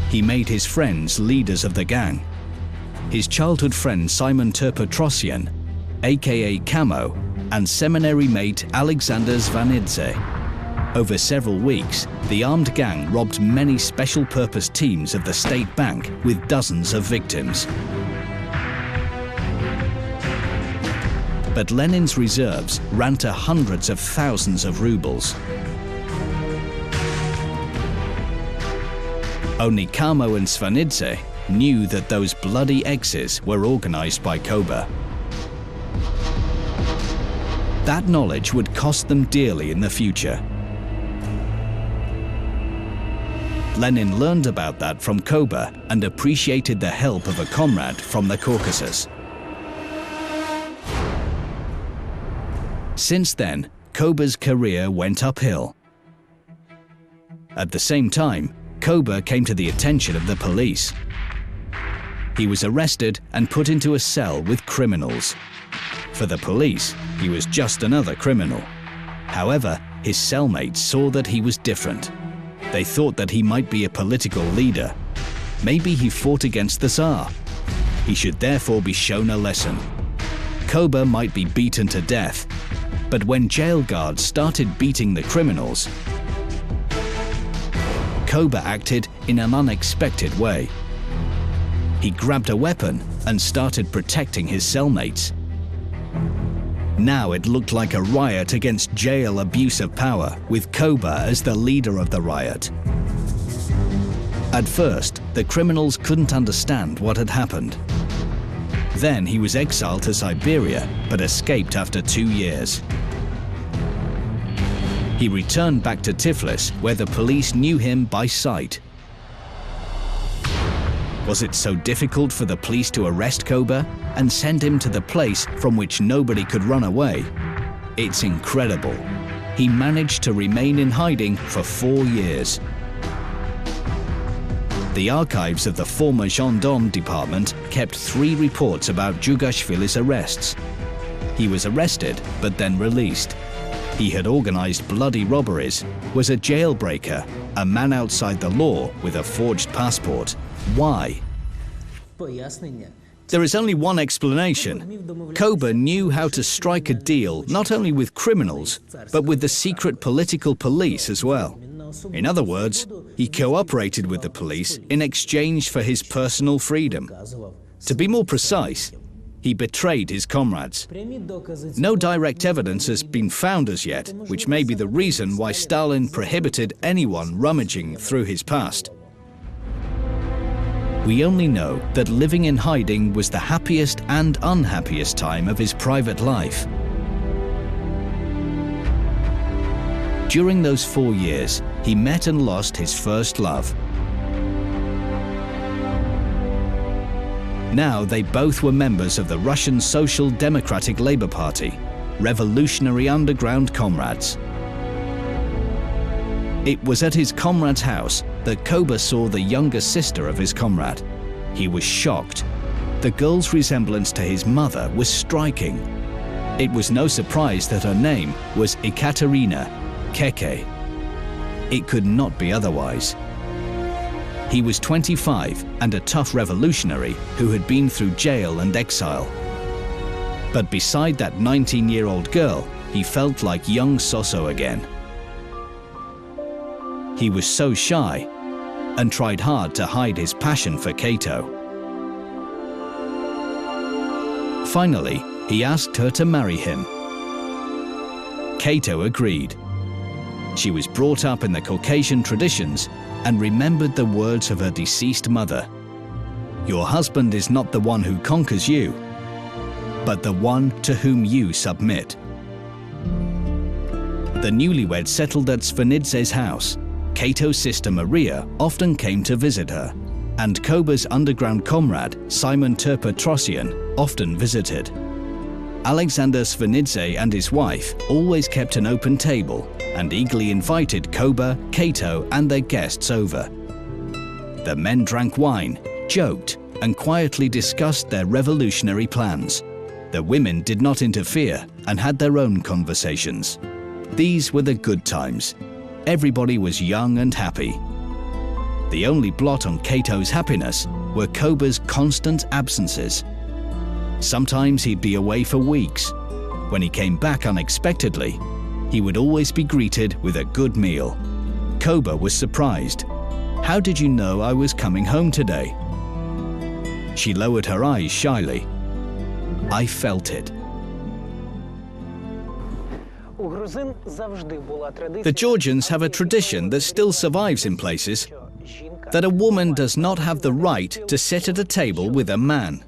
He made his friends leaders of the gang. His childhood friend Simon Terpetrosyan, aka Camo, and seminary mate Alexander Zvanidze. Over several weeks, the armed gang robbed many special-purpose teams of the state bank with dozens of victims. But Lenin's reserves ran to hundreds of thousands of rubles. Only Camo and Zvanidze knew that those bloody exes were organized by Koba. That knowledge would cost them dearly in the future. Lenin learned about that from Koba and appreciated the help of a comrade from the Caucasus. Since then, Koba's career went uphill. At the same time, Koba came to the attention of the police. He was arrested and put into a cell with criminals. For the police, he was just another criminal. However, his cellmates saw that he was different. They thought that he might be a political leader. Maybe he fought against the Tsar. He should therefore be shown a lesson. Koba might be beaten to death, but when jail guards started beating the criminals, Koba acted in an unexpected way. He grabbed a weapon and started protecting his cellmates. Now it looked like a riot against jail abuse of power, with Koba as the leader of the riot. At first, the criminals couldn't understand what had happened. Then he was exiled to Siberia, but escaped after 2 years. He returned back to Tiflis, where the police knew him by sight. Was it so difficult for the police to arrest Koba and send him to the place from which nobody could run away? It's incredible. He managed to remain in hiding for 4 years. The archives of the former gendarme department kept 3 reports about Jughashvili's arrests. He was arrested, but then released. He had organized bloody robberies, was a jailbreaker, a man outside the law with a forged passport. Why? There is only one explanation. Koba knew how to strike a deal not only with criminals, but with the secret political police as well. In other words, he cooperated with the police in exchange for his personal freedom. To be more precise, he betrayed his comrades. No direct evidence has been found as yet, which may be the reason why Stalin prohibited anyone rummaging through his past. We only know that living in hiding was the happiest and unhappiest time of his private life. During those 4 years, he met and lost his first love. Now they both were members of the Russian Social Democratic Labour Party, revolutionary underground comrades. It was at his comrade's house that Koba saw the younger sister of his comrade. He was shocked. The girl's resemblance to his mother was striking. It was no surprise that her name was Ekaterina, Keke. It could not be otherwise. He was 25 and a tough revolutionary who had been through jail and exile. But beside that 19-year-old girl, he felt like young Soso again. He was so shy and tried hard to hide his passion for Kato. Finally, he asked her to marry him. Kato agreed. She was brought up in the Caucasian traditions and remembered the words of her deceased mother. "Your husband is not the one who conquers you, but the one to whom you submit." The newlyweds settled at Svanidze's house. Kato's sister Maria often came to visit her, and Koba's underground comrade, Simon Terpetrosian, often visited. Alexander Svanidze and his wife always kept an open table and eagerly invited Koba, Kato, and their guests over. The men drank wine, joked, and quietly discussed their revolutionary plans. The women did not interfere and had their own conversations. These were the good times. Everybody was young and happy. The only blot on Kato's happiness were Koba's constant absences. Sometimes he'd be away for weeks. When he came back unexpectedly, he would always be greeted with a good meal. Koba was surprised. "How did you know I was coming home today?" She lowered her eyes shyly. "I felt it." The Georgians have a tradition that still survives in places, that a woman does not have the right to sit at a table with a man.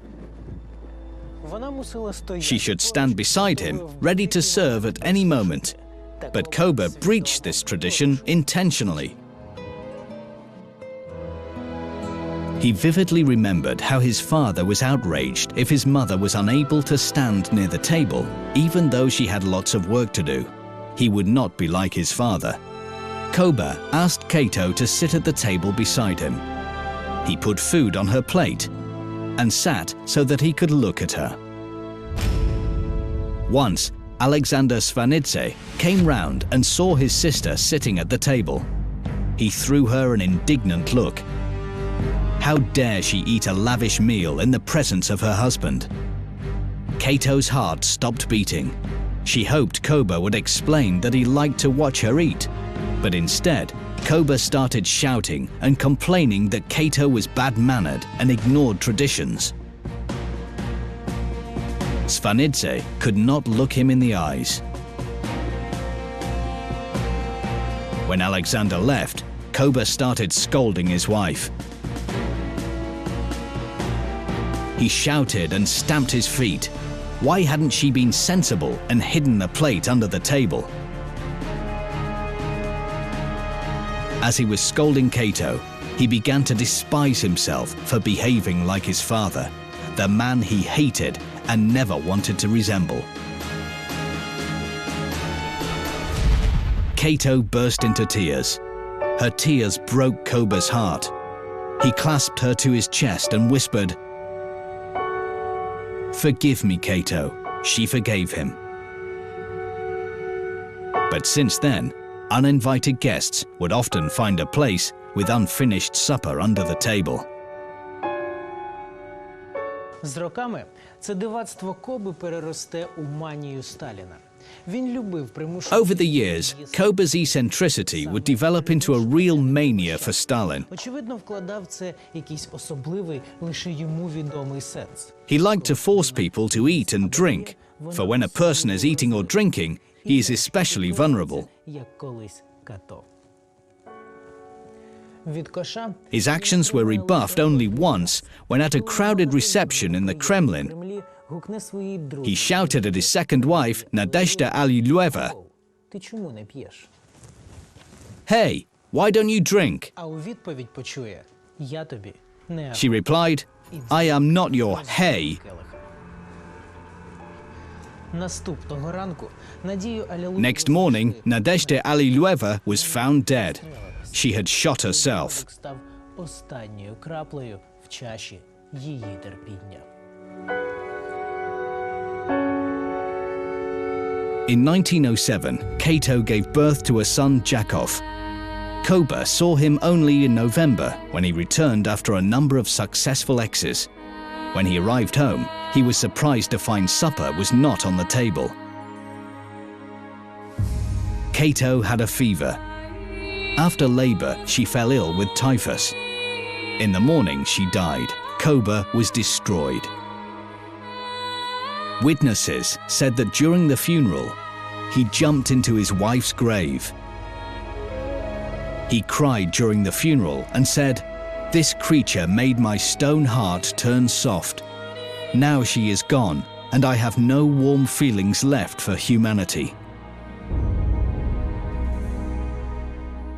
She should stand beside him, ready to serve at any moment. But Koba breached this tradition intentionally. He vividly remembered how his father was outraged if his mother was unable to stand near the table, even though she had lots of work to do. He would not be like his father. Koba asked Kato to sit at the table beside him. He put food on her plate and sat so that he could look at her. Once, Alexander Svanidze came round and saw his sister sitting at the table. He threw her an indignant look. How dare she eat a lavish meal in the presence of her husband? Kato's heart stopped beating. She hoped Koba would explain that he liked to watch her eat, but instead, Koba started shouting and complaining that Kato was bad-mannered and ignored traditions. Svanidze could not look him in the eyes. When Alexander left, Koba started scolding his wife. He shouted and stamped his feet. Why hadn't she been sensible and hidden the plate under the table? As he was scolding Kato, he began to despise himself for behaving like his father, the man he hated and never wanted to resemble. Kato burst into tears. Her tears broke Koba's heart. He clasped her to his chest and whispered, "Forgive me, Kato." She forgave him. But since then, uninvited guests would often find a place with unfinished supper under the table. З роками це дивацтво Коби переросте у манію Сталіна. Він любив примушувати... Over the years, Koba's eccentricity would develop into a real mania for Stalin. Очевидно, вкладав це якийсь особливий, лише йому відомий сенс. He liked to force people to eat and drink, for when a person is eating or drinking, he is especially vulnerable. Як колись Като. Від коша... His actions were rebuffed only once when at a crowded reception in the Kremlin, гукне своїй друзі. he shouted at his second wife, Nadezhda Aliyeva, Ти чому не п'єш? "Hey, why don't you drink?" А у відповідь почує: я тобі не... She replied, "I am not your hey." Наступного ранку Надію Алілу... Next morning, Nadezhda Aliyeva was found dead. She had shot herself. ...став останньою краплею в чаші її терпіння. In 1907, Kato gave birth to a son, Zakov. Koba saw him only in November, when he returned after a number of successful exes. When he arrived home, he was surprised to find supper was not on the table. Kato had a fever. After labor, she fell ill with typhus. In the morning, she died. Koba was destroyed. Witnesses said that during the funeral, he jumped into his wife's grave. He cried during the funeral and said, "This creature made my stone heart turn soft. Now she is gone, and I have no warm feelings left for humanity."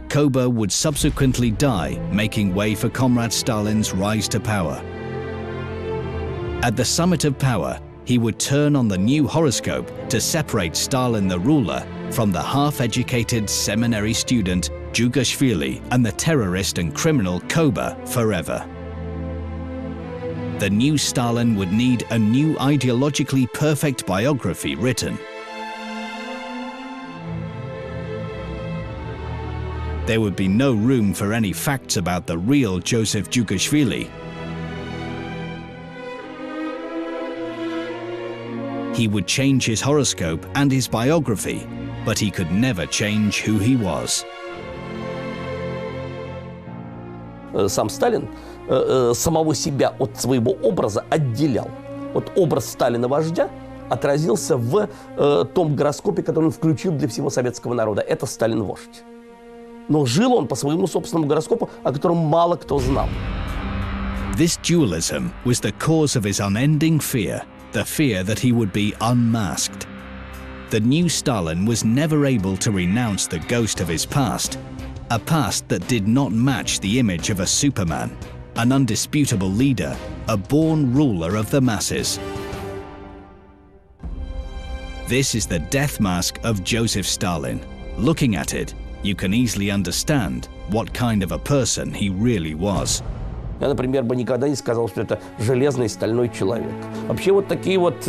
Koba would subsequently die, making way for Comrade Stalin's rise to power. At the summit of power, he would turn on the new horoscope to separate Stalin the ruler from the half-educated seminary student Jughashvili and the terrorist and criminal Koba forever. The new Stalin would need a new ideologically perfect biography written. There would be no room for any facts about the real Joseph Jughashvili. He would change his horoscope and his biography, but he could never change who he was. Сам Сталин самого себя от своего образа отделял. Вот образ Сталина-вождя отразился в том гороскопе, который он включил для всего советского народа. Это Сталин-вождь. Но жил он по своему собственному гороскопу, о котором мало кто знал. This dualism was the cause of his unending fear, the fear that he would be unmasked. The new Stalin was never able to renounce the ghost of his past, a past that did not match the image of a Superman, an undisputable leader, a born ruler of the masses. This is the death mask of Joseph Stalin. Looking at it, you can easily understand what kind of a person he really was. Я, например, бы никогда не сказал, что это железный стальной человек. Вообще вот такие вот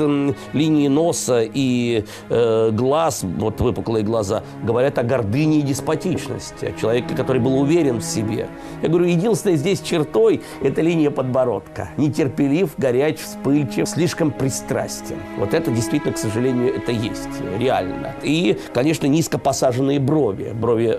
линии носа и глаз, вот выпуклые глаза, говорят о гордыне и деспотичности, о человеке, который был уверен в себе. Я говорю, единственной здесь чертой – это линия подбородка. Нетерпелив, горяч, вспыльчив, слишком пристрастен. Вот это действительно, к сожалению, это есть, реально. И, конечно, низко посаженные брови. Брови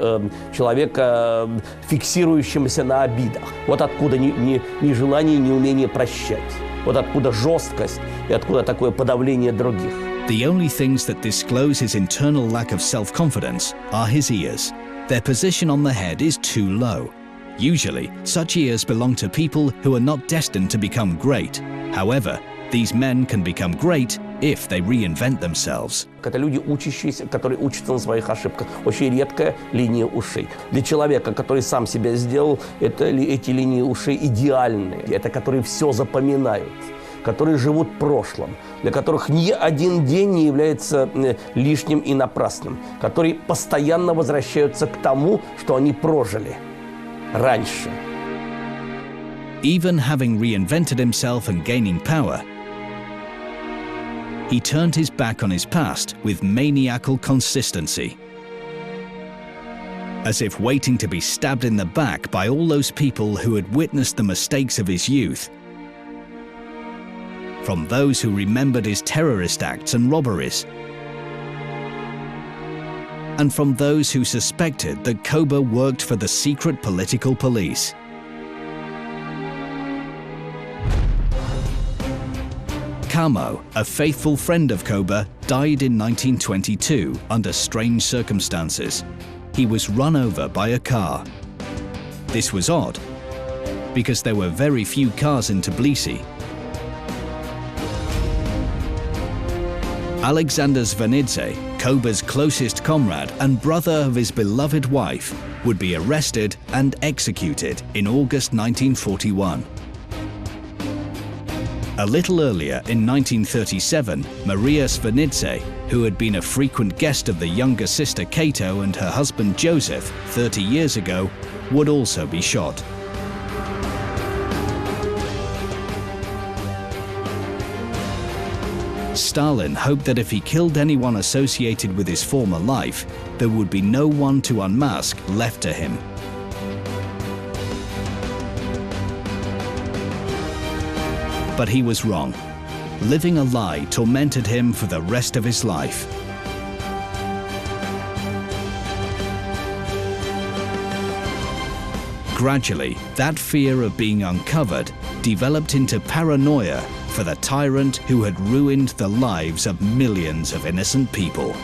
человека, фиксирующегося на обидах. Вот откуда нежелание, неумение прощать. Вот откуда жесткость и откуда такое подавление других. The only things that disclose his internal lack of self-confidence are his ears. Their position on the head is too low. Usually, such ears belong to people who are not destined to become great. However, these men can become great if they reinvent themselves. Это люди, учащиеся, которые учатся на своих ошибках. Очень редкая линия ушей. Для человека, который сам себя сделал, эти линии ушей идеальные. Это которые все запоминают, которые живут прошлым, для которых ни один день не является лишним и напрасным, которые постоянно возвращаются к тому, что они прожили раньше. Even having reinvented himself and gaining power, he turned his back on his past with maniacal consistency, as if waiting to be stabbed in the back by all those people who had witnessed the mistakes of his youth. From those who remembered his terrorist acts and robberies, and from those who suspected that Koba worked for the secret political police. Kamo, a faithful friend of Koba, died in 1922 under strange circumstances. He was run over by a car. This was odd, because there were very few cars in Tbilisi. Alexander Zvanidze, Koba's closest comrade and brother of his beloved wife, would be arrested and executed in August 1941. A little earlier, in 1937, Maria Zvanidze, who had been a frequent guest of the younger sister Kato and her husband Joseph 30 years ago, would also be shot. Stalin hoped that if he killed anyone associated with his former life, there would be no one to unmask left to him. But he was wrong. Living a lie tormented him for the rest of his life. Gradually, that fear of being uncovered developed into paranoia for the tyrant who had ruined the lives of millions of innocent people.